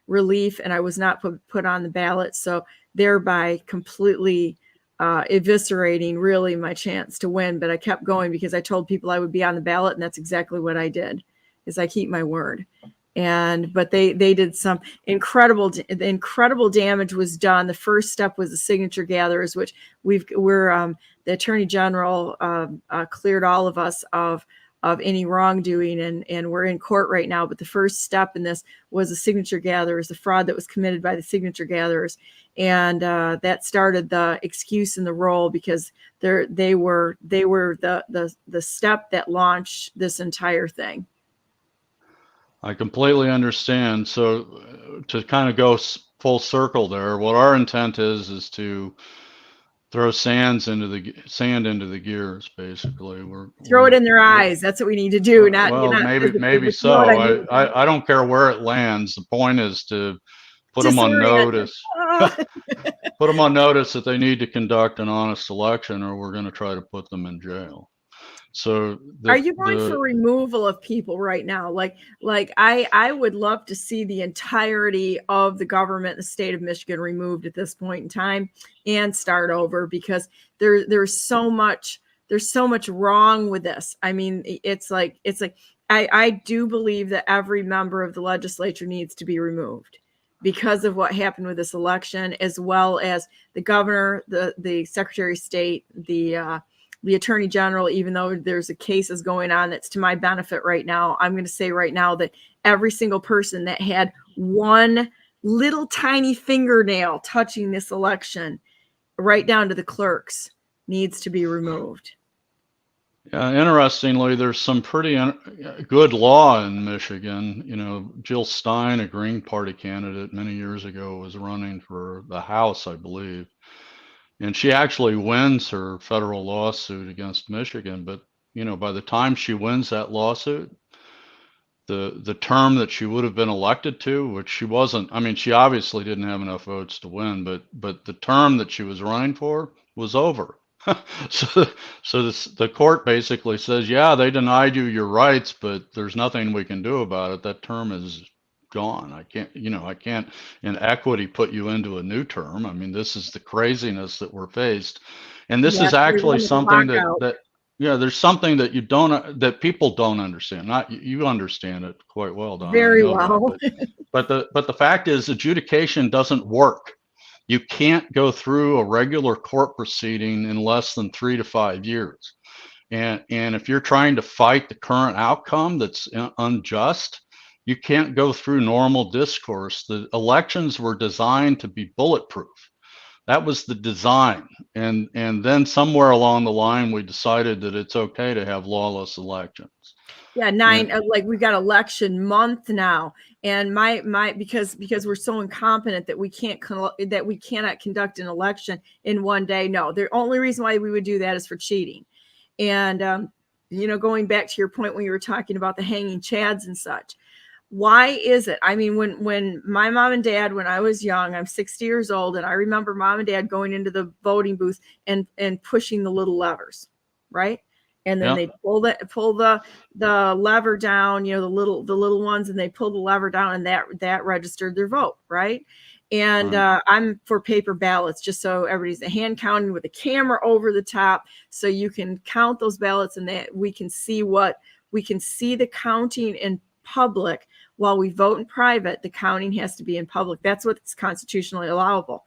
relief, and I was not put on the ballot. So thereby completely eviscerating really my chance to win. But I kept going because I told people I would be on the ballot, and that's exactly what I did, is I keep my word. But they did some incredible damage was done. The first step was the signature gatherers, which the Attorney General cleared all of us of any wrongdoing, and we're in court right now. But the first step in this was the signature gatherers, the fraud that was committed by the signature gatherers, and that started the excuse in the role, because they were the step that launched this entire thing. I completely understand. So to kind of go full circle there, what our intent is to throw sand into the gears, basically. Throw it in their eyes. That's what we need to do. Maybe so. I don't care where it lands. The point is to put them on notice. Put them on notice that they need to conduct an honest election, or we're going to try to put them in jail. So Are you going for removal of people right now? I would love to see the entirety of the government in the state of Michigan removed at this point in time and start over, because there's so much wrong with this. I mean, it's like I do believe that every member of the legislature needs to be removed because of what happened with this election, as well as the governor, the secretary of state, the attorney general. Even though there's a cases going on that's to my benefit right now, I'm going to say right now that every single person that had one little tiny fingernail touching this election, right down to the clerks, needs to be removed. Interestingly, there's some pretty good law in Michigan. You know, Jill Stein, a Green Party candidate many years ago, was running for the House, I believe. And she actually wins her federal lawsuit against Michigan. But, you know, by the time she wins that lawsuit, the term that she would have been elected to, which she wasn't, I mean, she obviously didn't have enough votes to win, but the term that she was running for was over. So the court basically says, yeah, they denied you your rights, but there's nothing we can do about it. That term is gone. I can't in equity put you into a new term. I mean, this is the craziness that we're faced. And this is actually something there's something that that people don't understand. Not you understand it quite well, Donna. Very well. But the fact is, adjudication doesn't work. You can't go through a regular court proceeding in less than 3 to 5 years. And if you're trying to fight the current outcome that's unjust, you can't go through normal discourse. The elections were designed to be bulletproof. That was the design. And then somewhere along the line, we decided that it's okay to have lawless elections. Yeah, like we got election month now, and because we're so incompetent that we cannot conduct an election in one day. No, the only reason why we would do that is for cheating. And going back to your point when you were talking about the hanging chads and such, why is it? I mean, when my mom and dad, when I was young, I'm 60 years old, and I remember mom and dad going into the voting booth and pushing the little levers, right? And then they pull the lever down, the little ones, and they pull the lever down, and that registered their vote, right? And I'm for paper ballots, just so everybody's hand counting with a camera over the top, so you can count those ballots, and that we can see the counting in public. While we vote in private, the counting has to be in public. That's what's constitutionally allowable.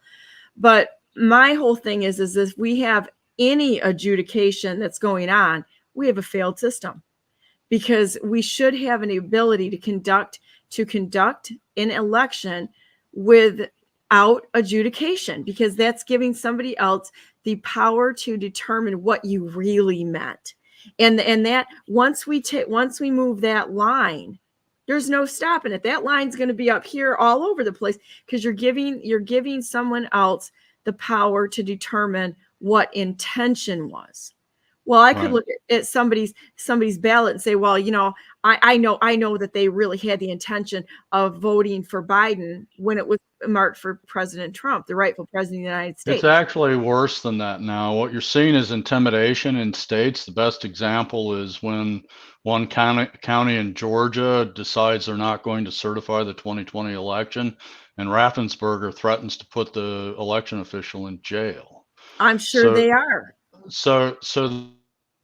But my whole thing is if we have any adjudication that's going on, we have a failed system, because we should have an ability to conduct an election without adjudication, because that's giving somebody else the power to determine what you really meant. And that once we move that line, there's no stopping it. That line's going to be up here all over the place, because you're giving someone else the power to determine what intention was. Well, I could look at somebody's ballot and say, well, I know that they really had the intention of voting for Biden when it was marked for President Trump, the rightful president of the United States. It's actually worse than that now. What you're seeing is intimidation in states. The best example is when one county in Georgia decides they're not going to certify the 2020 election, and Raffensperger threatens to put the election official in jail. I'm sure they are. So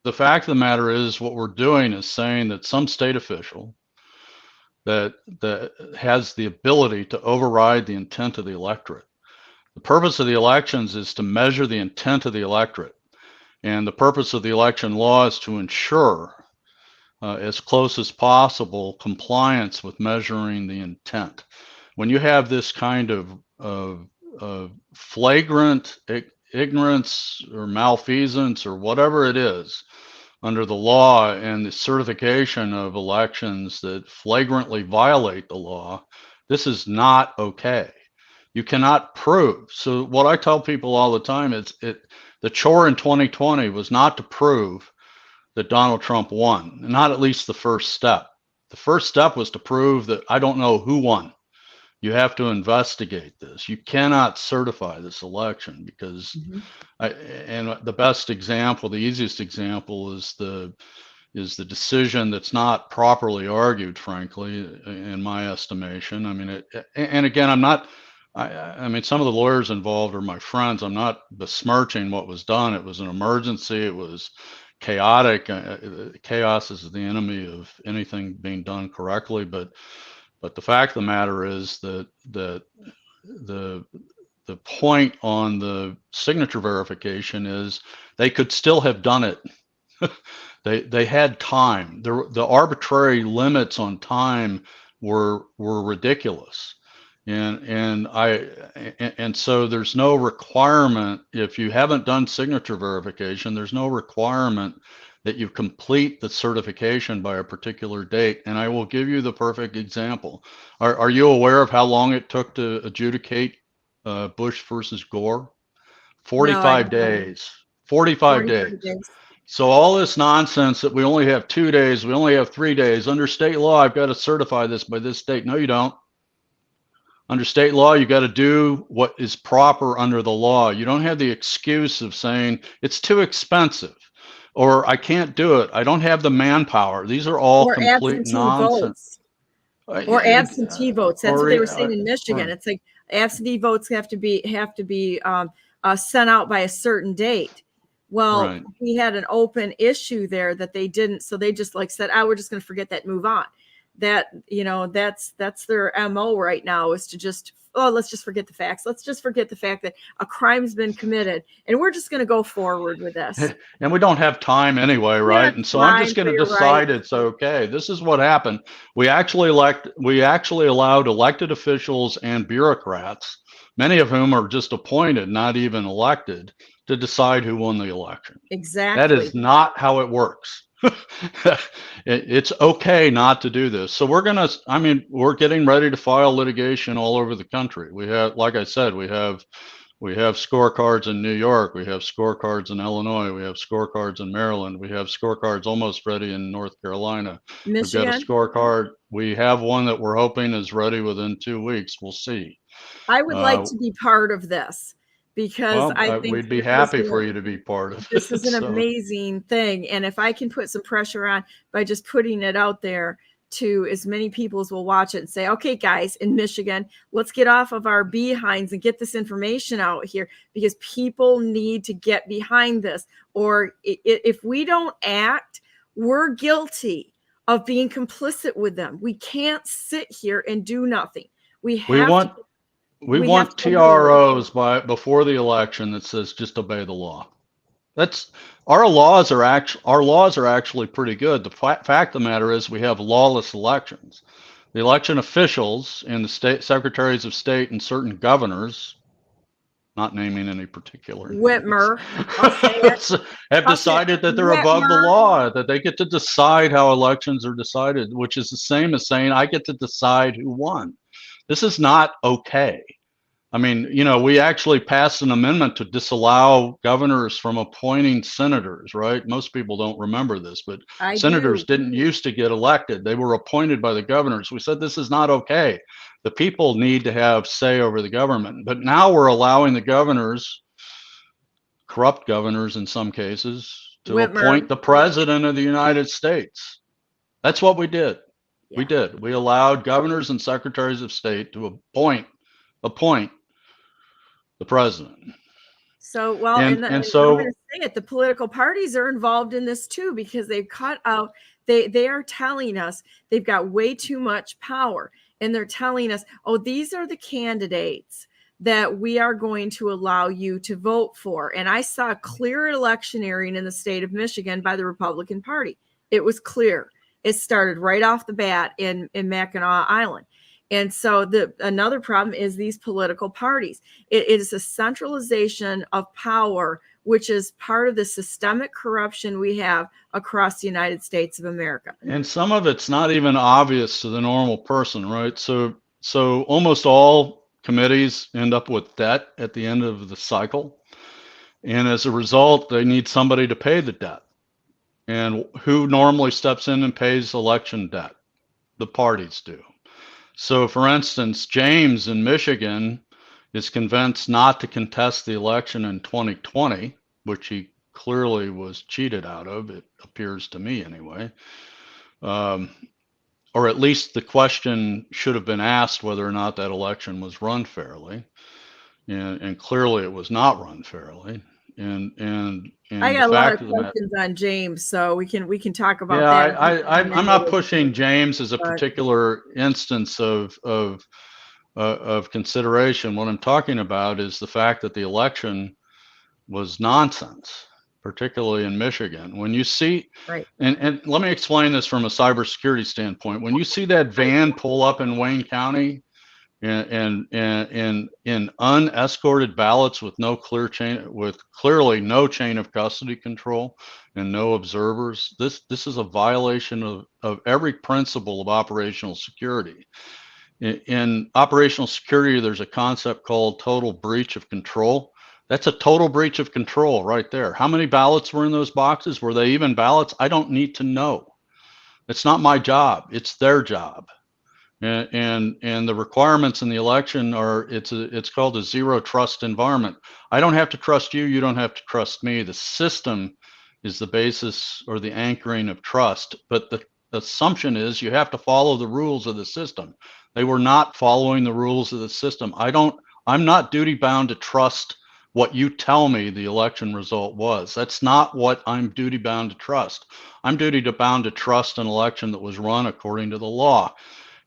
the fact of the matter is, what we're doing is saying that some state official that has the ability to override the intent of the electorate. The purpose of the elections is to measure the intent of the electorate. And the purpose of the election law is to ensure, as close as possible, compliance with measuring the intent. When you have this kind of flagrant ignorance or malfeasance or whatever it is under the law, and the certification of elections that flagrantly violate the law, this is not okay. You cannot prove. So what I tell people all the time is the chore in 2020 was not to prove that Donald Trump won, not at least the first step. The first step was to prove that I don't know who won. You have to investigate this. You cannot certify this election because, and the best example, the easiest example is the decision that's not properly argued, frankly, in my estimation. I mean, and again, I mean, some of the lawyers involved are my friends. I'm not besmirching what was done. It was an emergency. It was chaotic. Chaos is the enemy of anything being done correctly. But the fact of the matter is that the point on the signature verification is they could still have done it. They had time. The arbitrary limits on time were ridiculous. And so there's no requirement, if you haven't done signature verification, there's no requirement that you complete the certification by a particular date. And I will give you the perfect example. Are you aware of how long it took to adjudicate Bush versus Gore? 45 days. 45 days. So all this nonsense that we only have 2 days, we only have 3 days. Under state law, I've got to certify this by this date. No, you don't. Under state law, you got to do what is proper under the law. You don't have the excuse of saying it's too expensive or I can't do it. I don't have the manpower. These are all complete nonsense. Or absentee votes. That's what they were saying in Michigan. It's like absentee votes have to be sent out by a certain date. Well, we had an open issue there that they didn't. So they just said, we're just going to forget that, move on. That, that's their MO right now, is to let's just forget the facts. Let's just forget the fact that a crime's been committed and we're just going to go forward with this. And we don't have time anyway, right? And so I'm just going to decide it's okay. This is what happened. We actually allowed elected officials and bureaucrats, many of whom are just appointed, not even elected, to decide who won the election. Exactly. That is not how it works. It's okay not to do this. So we're getting ready to file litigation all over the country. We have, like I said, we have scorecards in New York. We have scorecards in Illinois. We have scorecards in Maryland. We have scorecards almost ready in North Carolina. Michigan. We've got a scorecard. We have one that we're hoping is ready within 2 weeks. We'll see. I would like to be part of this, because I think we'd be happy for you to be part of it. This is an amazing thing. And if I can put some pressure on by just putting it out there to as many people as will watch it and say, okay, guys, in Michigan, let's get off of our behinds and get this information out here, because people need to get behind this. Or if we don't act, we're guilty of being complicit with them. We can't sit here and do nothing. We want TROs before the election that says just obey the law. Our laws are actually pretty good. The fact of the matter is we have lawless elections. The election officials and the state secretaries of state and certain governors, not naming any particular Whitmer, have decided that they're above the law, that they get to decide how elections are decided, which is the same as saying I get to decide who won. This is not okay. I mean, we actually passed an amendment to disallow governors from appointing senators, right? Most people don't remember this, but senators didn't used to get elected. They were appointed by the governors. We said this is not okay. The people need to have say over the government. But now we're allowing the governors, corrupt governors in some cases, to appoint the president of the United States. That's what we did. Yeah. We did. We allowed governors and secretaries of state to appoint the president. So, well, and so I'm going to say it, the political parties are involved in this too, because they've cut out, they are telling us they've got way too much power, and they're telling us, oh, these are the candidates that we are going to allow you to vote for. And I saw clear electioneering in the state of Michigan by the Republican Party. It was clear. It started right off the bat in Mackinac Island. And so another problem is these political parties. It is a centralization of power, which is part of the systemic corruption we have across the United States of America. And some of it's not even obvious to the normal person, right? So almost all committees end up with debt at the end of the cycle. And as a result, they need somebody to pay the debt. And who normally steps in and pays election debt? The parties do. So, for instance, James in Michigan is convinced not to contest the election in 2020, which he clearly was cheated out of, it appears to me anyway. Or at least the question should have been asked whether or not that election was run fairly. And clearly it was not run fairly. And I the got a lot fact of of the matter, questions on James, so we can talk about yeah, that. I'm not pushing James as a But- particular instance of consideration. What I'm talking about is the fact that the election was nonsense, particularly in Michigan. When you see, Right. and let me explain this from a cybersecurity standpoint. When you see that van pull up in Wayne County and in unescorted ballots with no clear chain, with clearly no chain of custody control and no observers, this is a violation of every principle of operational security. In operational security, there's a concept called total breach of control. That's a total breach of control right there. How many ballots were in those boxes? Were they even ballots? I don't need to know. It's not my job. It's their job. And the requirements in the election are, it's called a zero trust environment. I don't have to trust you. You don't have to trust me. The system is the basis or the anchoring of trust. But the assumption is you have to follow the rules of the system. They were not following the rules of the system. I'm not duty bound to trust what you tell me the election result was. That's not what I'm duty bound to trust. I'm duty bound to trust an election that was run according to the law.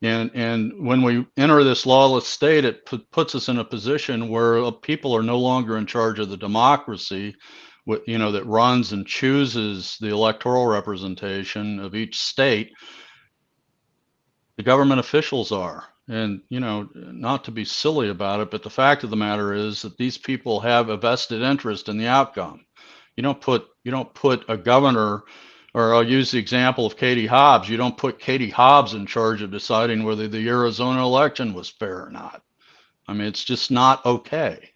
And when we enter this lawless state, it puts us in a position where people are no longer in charge of the democracy, that runs and chooses the electoral representation of each state. The government officials are. And, not to be silly about it, but the fact of the matter is that these people have a vested interest in the outcome. You don't put a governor, or I'll use the example of Katie Hobbs. You don't put Katie Hobbs in charge of deciding whether the Arizona election was fair or not. I mean, it's just not okay.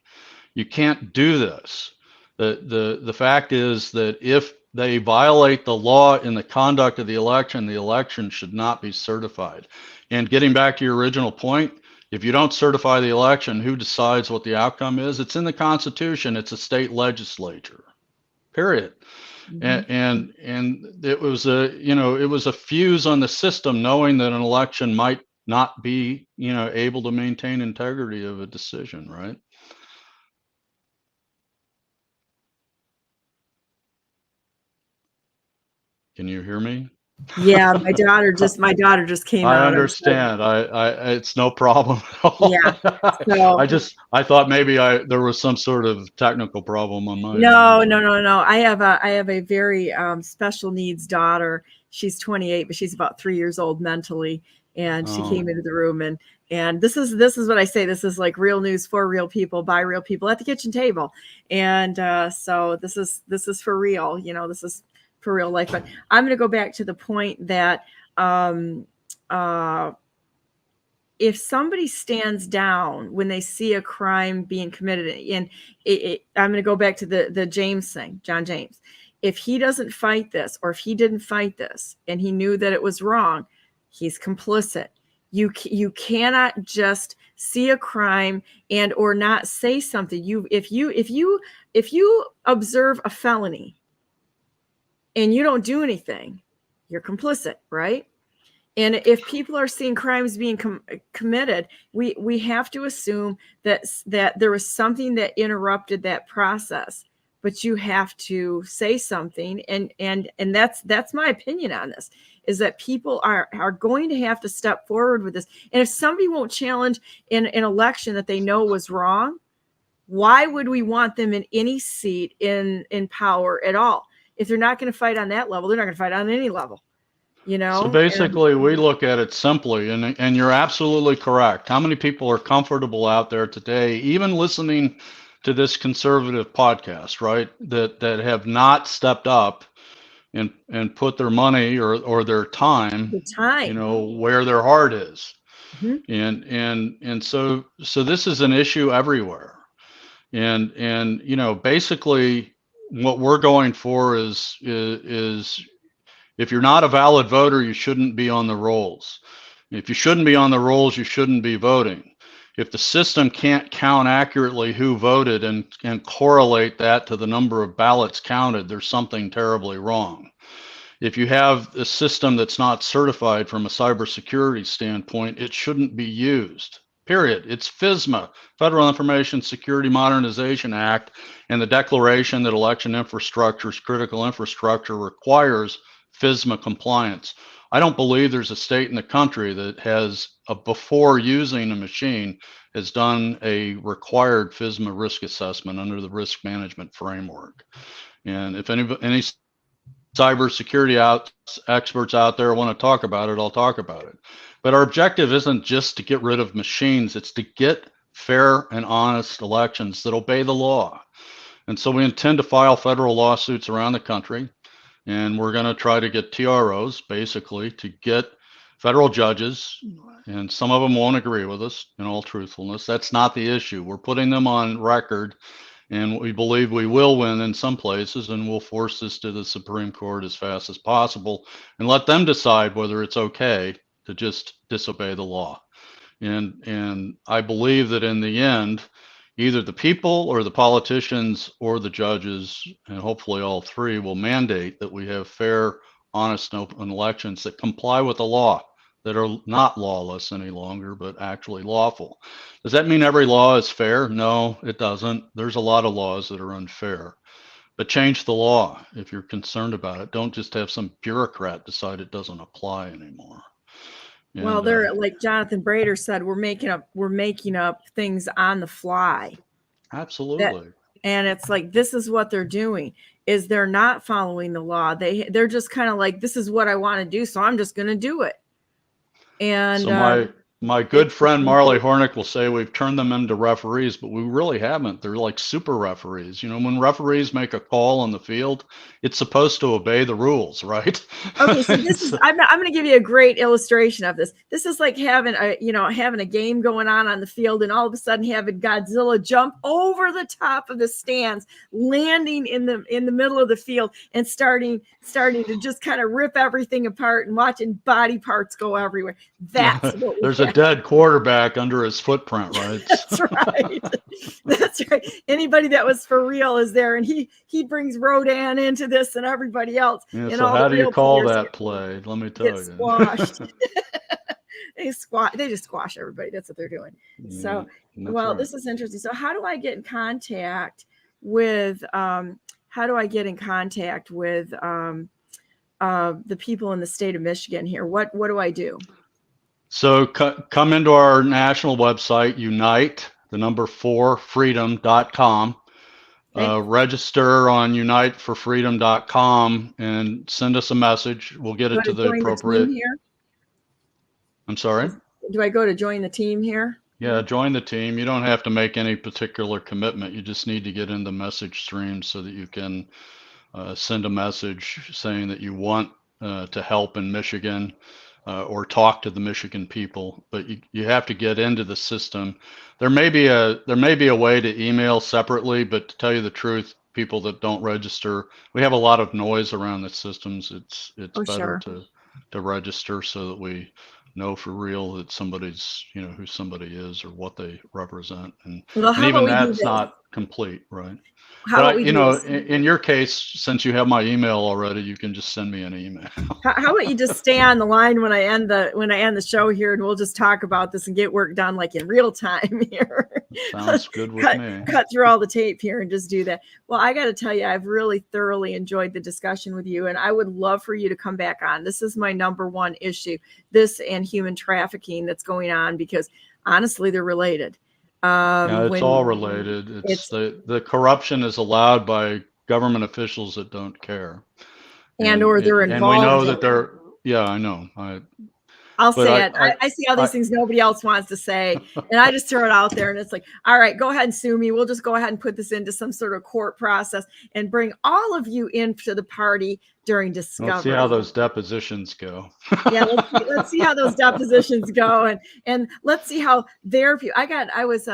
You can't do this. The fact is that if they violate the law in the conduct of the election should not be certified. And getting back to your original point, if you don't certify the election, who decides what the outcome is? It's in the Constitution. It's a state legislature. Period. Mm-hmm. And it was a fuse on the system, knowing that an election might not be able to maintain integrity of a decision, right? Can you hear me? Yeah, my daughter just came out. I understand. It's no problem at all. Yeah. So, I thought maybe there was some sort of technical problem on my end. No. I have a very special needs daughter. She's 28, but she's about 3 years old mentally, and she came into the room and this is what I say. This is like real news for real people by real people at the kitchen table, and so this is for real. This is for real life. But I'm going to go back to the point that if somebody stands down when they see a crime being committed, and I'm going to go back to the James thing, John James. If he doesn't fight this, or if he didn't fight this and he knew that it was wrong, he's complicit. You cannot just see a crime and or not say something. If you observe a felony and you don't do anything, you're complicit, right? And if people are seeing crimes being committed, we have to assume that there was something that interrupted that process. But you have to say something, and that's my opinion on this, is that people are going to have to step forward with this. And if somebody won't challenge an election that they know was wrong, why would we want them in any seat in power at all? If they're not going to fight on that level, they're not going to fight on any level, So basically, we look at it simply, and you're absolutely correct. How many people are comfortable out there today, even listening to this conservative podcast, right? That have not stepped up and put their money or their time, where their heart is. Mm-hmm. And so this is an issue everywhere. And basically, what we're going for is if you're not a valid voter, you shouldn't be on the rolls. If you shouldn't be on the rolls, you shouldn't be voting. If the system can't count accurately who voted and correlate that to the number of ballots counted, there's something terribly wrong. If you have a system that's not certified from a cybersecurity standpoint, it shouldn't be used. Period. It's FISMA, Federal Information Security Modernization Act, and the declaration that election infrastructure is critical infrastructure requires FISMA compliance. I don't believe there's a state in the country that has, before using a machine, has done a required FISMA risk assessment under the risk management framework. And if any cybersecurity experts out there want to talk about it, I'll talk about it. But our objective isn't just to get rid of machines, it's to get fair and honest elections that obey the law. And so we intend to file federal lawsuits around the country, and we're going to try to get TROs, basically, to get federal judges, and some of them won't agree with us, in all truthfulness. That's not the issue. We're putting them on record, and we believe we will win in some places, and we'll force this to the Supreme Court as fast as possible and let them decide whether it's okay to just disobey the law. And I believe that in the end, either the people or the politicians or the judges, and hopefully all three, will mandate that we have fair, honest, and open elections that comply with the law, that are not lawless any longer, but actually lawful. Does that mean every law is fair? No, it doesn't. There's a lot of laws that are unfair. But change the law if you're concerned about it. Don't just have some bureaucrat decide it doesn't apply anymore. And, well, they're like Jonathan Brader said, we're making up things on the fly. Absolutely. And it's like, this is what they're doing, is they're not following the law. They're just kind of like, this is what I want to do, so I'm just going to do it. And so my good friend Marley Hornick will say we've turned them into referees, but we really haven't. They're like super referees. You know, when referees make a call on the field, it's supposed to obey the rules, right? Okay, so this is, I'm going to give you a great illustration of this. This is like having a game going on the field, and all of a sudden having Godzilla jump over the top of the stands, landing in the middle of the field, and starting to just kind of rip everything apart and watching body parts go everywhere. That's what there's a dead quarterback under his footprint, right? That's right. That's right. Anybody that was for real is there, and he brings Rodan into this and everybody else. Yeah, and so all how do you call players that play? Let me tell you. Squashed. They just squash everybody. That's what they're doing. So, well, right. This is interesting. So, how do I get in contact with the people in the state of Michigan here? What do I do? So come into our national website, unite, the number 4, freedom.com. Register on uniteforfreedom.com and send us a message. We'll get it to the appropriate. I'm sorry? Do I go to join the team here? Yeah, join the team. You don't have to make any particular commitment. You just need to get in the message stream so that you can send a message saying that you want to help in Michigan. Or talk to the Michigan people, but you have to get into the system. There may be a way to email separately, but to tell you the truth, people that don't register, we have a lot of noise around the systems. It's better to register so that we know for real that somebody's, who somebody is or what they represent, and even that's not complete, right? But in your case, since you have my email already, you can just send me an email. How about you just stay on the line when I end the show here, and we'll just talk about this and get work done like in real time here. Sounds good with me. Cut through all the tape here and just do that. Well, I got to tell you, I've really thoroughly enjoyed the discussion with you, and I would love for you to come back on. This is my number one issue, this and human trafficking that's going on, because honestly, they're related. It's all related. It's the corruption is allowed by government officials that don't care, or they're involved. And we know that they're. Yeah, I know. I'll say it. I see all these things nobody else wants to say, and I just throw it out there, and it's like, all right, go ahead and sue me. We'll just go ahead and put this into some sort of court process and bring all of you into the party during discovery. Let's see how those depositions go. Yeah, let's see how those depositions go, and let's see how their view. I was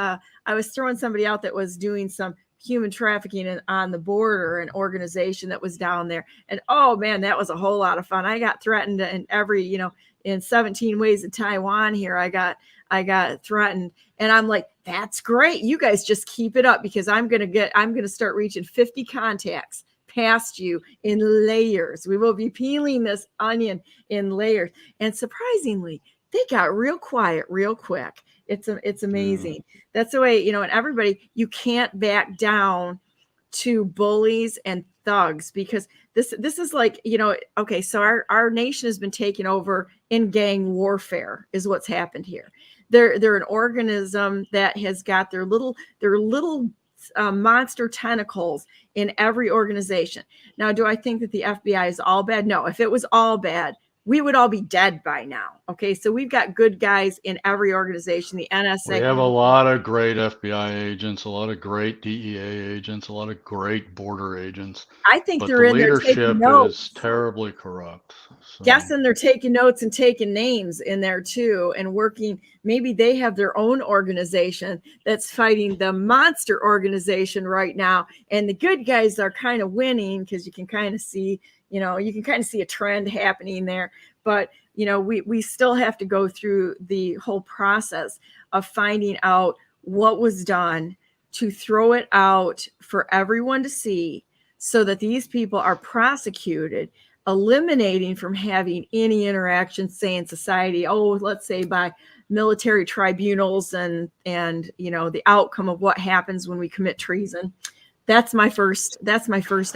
throwing somebody out that was doing some human trafficking on the border, an organization that was down there. And oh man, that was a whole lot of fun. I got threatened in every, in 17 ways in Taiwan here. I got threatened, and I'm like, that's great. You guys just keep it up, because I'm going to start reaching 50 contacts past you in layers. We will be peeling this onion in layers. And surprisingly, they got real quiet real quick. It's amazing. That's the way, and everybody, you can't back down to bullies and thugs, because this is like, okay, so our nation has been taken over in gang warfare is what's happened here. They're an organism that has got their little monster tentacles in every organization. Now, do I think that the FBI is all bad? No. If it was all bad, we would all be dead by now. Okay, so we've got good guys in every organization. The NSA. We have a lot of great FBI agents, a lot of great DEA agents, a lot of great border agents. I think but they're the in there taking leadership notes. is terribly corrupt. So. Guessing they're taking notes and taking names in there too, and working. Maybe they have their own organization that's fighting the monster organization right now, and the good guys are kind of winning, because you can kind of see, a trend happening there. But we still have to go through the whole process of finding out what was done, to throw it out for everyone to see, so that these people are prosecuted, eliminating from having any interaction, say, in society, let's say by military tribunals and the outcome of what happens when we commit treason. That's my first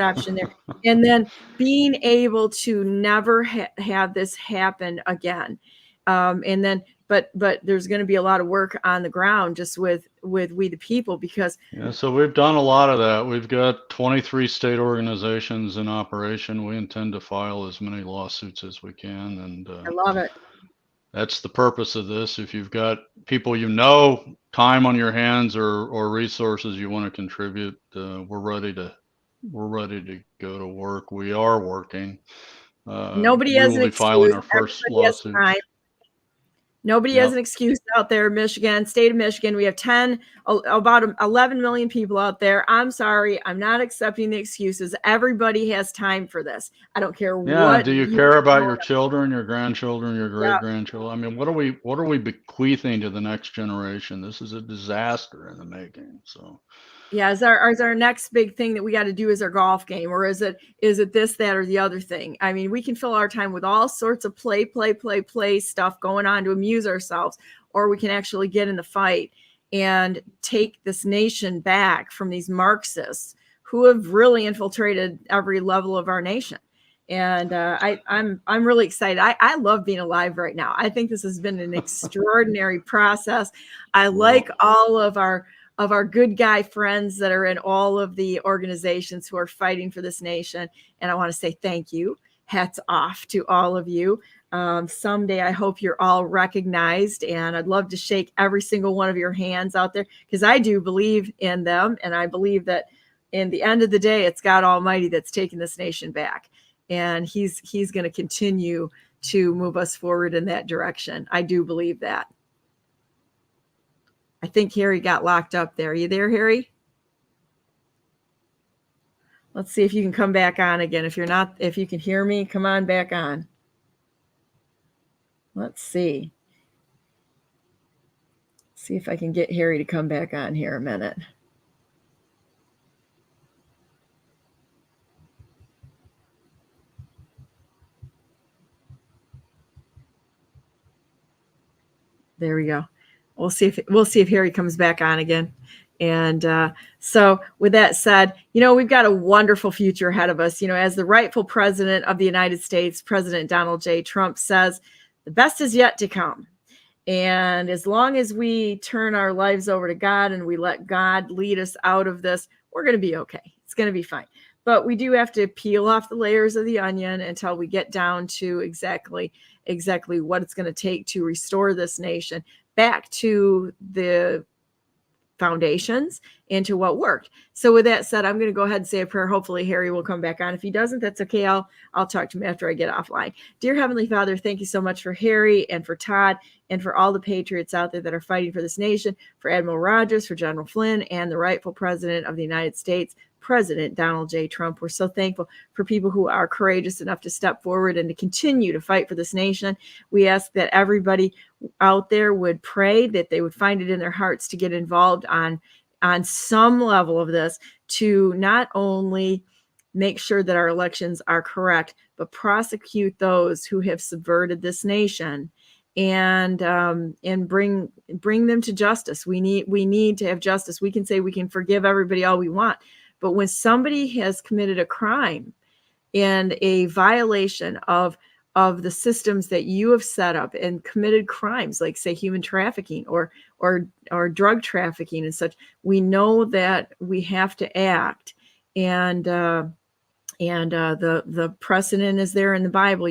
option there. And then being able to never have this happen again. And then, but there's going to be a lot of work on the ground just with we the people, because. Yeah, so we've done a lot of that. We've got 23 state organizations in operation. We intend to file as many lawsuits as we can. And I love it. That's the purpose of this. If you've got people, time on your hands or resources you want to contribute, we're ready to go to work. We are working. Nobody we has will an be filing our excuse. first lawsuit. Nobody has an excuse out there. Michigan, state of Michigan, we have about 11 million people out there. I'm sorry, I'm not accepting the excuses. Everybody has time for this. I don't care what. Do you care about your children, your grandchildren, your great grandchildren? I mean, what are we bequeathing to the next generation? This is a disaster in the making. So. Yeah, is our next big thing that we got to do is our golf game, or is it this, that, or the other thing? I mean, we can fill our time with all sorts of play stuff going on to amuse ourselves, or we can actually get in the fight and take this nation back from these Marxists who have really infiltrated every level of our nation. And I'm really excited. I love being alive right now. I think this has been an extraordinary process. I like all of our good guy friends that are in all of the organizations who are fighting for this nation. And I want to say thank you. Hats off to all of you. Someday I hope you're all recognized, and I'd love to shake every single one of your hands out there, because I do believe in them. And I believe that in the end of the day, it's God Almighty that's taking this nation back. And he's going to continue to move us forward in that direction. I do believe that. I think Harry got locked up there. Are you there, Harry? Let's see if you can come back on again. If you can hear me, come on back on. Let's see. See if I can get Harry to come back on here a minute. There we go. We'll see if Harry comes back on again. And so with that said, we've got a wonderful future ahead of us. As the rightful president of the United States, President Donald J. Trump says, the best is yet to come. And as long as we turn our lives over to God and we let God lead us out of this, we're going to be okay. It's going to be fine. But we do have to peel off the layers of the onion until we get down to exactly what it's going to take to restore this nation back to the foundations into what worked. So with that said, I'm going to go ahead and say a prayer. Hopefully Harry will come back on. If he doesn't, that's okay. I'll talk to him after I get offline. Dear Heavenly Father, thank you so much for Harry and for Todd and for all the patriots out there that are fighting for this nation, for Admiral Rogers, for General Flynn, and the rightful president of the United States, President Donald J. Trump. We're so thankful for people who are courageous enough to step forward and to continue to fight for this nation. We ask that everybody out there would pray, that they would find it in their hearts to get involved on some level of this, to not only make sure that our elections are correct, but prosecute those who have subverted this nation and bring them to justice. We need to have justice. We can say we can forgive everybody all we want, but when somebody has committed a crime and a violation of the systems that you have set up and committed crimes like, say, human trafficking or drug trafficking and such, we know that we have to act. And the precedent is there in the Bible.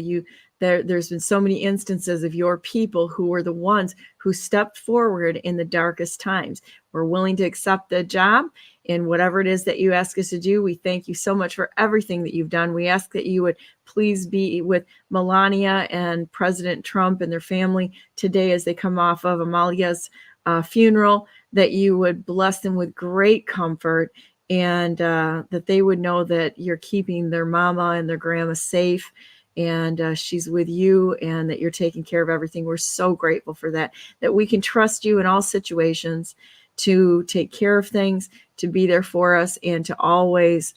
There's been so many instances of your people who were the ones who stepped forward in the darkest times. We're willing to accept the job and whatever it is that you ask us to do. We thank you so much for everything that you've done. We ask that you would please be with Melania and President Trump and their family today as they come off of Amalia's funeral, that you would bless them with great comfort, and that they would know that you're keeping their mama and their grandma safe, and she's with you, and that you're taking care of everything. We're so grateful for that we can trust you in all situations to take care of things, to be there for us, and to always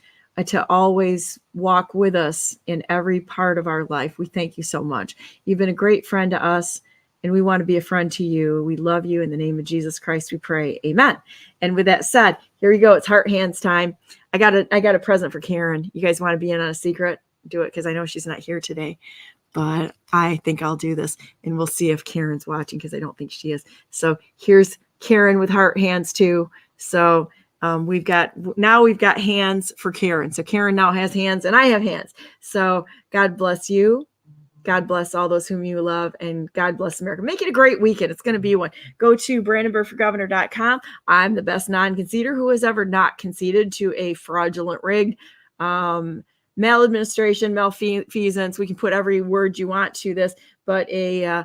walk with us in every part of our life. We thank you so much. You've been a great friend to us, and we want to be a friend to you. We love you. In the name of Jesus Christ, we pray. Amen. And with that said, here we go. It's heart hands time. I got a present for Karen. You guys want to be in on a secret? Do it, because I know she's not here today, but I think I'll do this, and we'll see if Karen's watching, because I don't think she is. So here's Karen with heart hands too. So we've got hands for Karen. So Karen now has hands and I have hands. So God bless you. God bless all those whom you love, and God bless America. Make it a great weekend. It's going to be one. Go to brandenburgforgovernor.com. I'm the best non-conceder who has ever not conceded to a fraudulent, rigged, maladministration, malfeasance. We can put every word you want to this, but a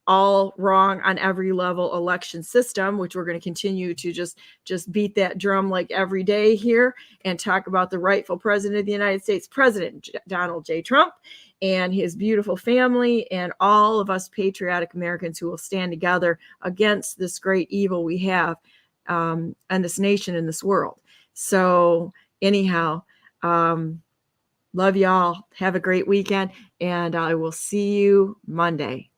all wrong on every level election system, which we're going to continue to just beat that drum like every day here, and talk about the rightful president of the United States, President Donald J. Trump, and his beautiful family, and all of us patriotic Americans who will stand together against this great evil we have in this nation, in this world. So anyhow, love y'all. Have a great weekend, and I will see you Monday.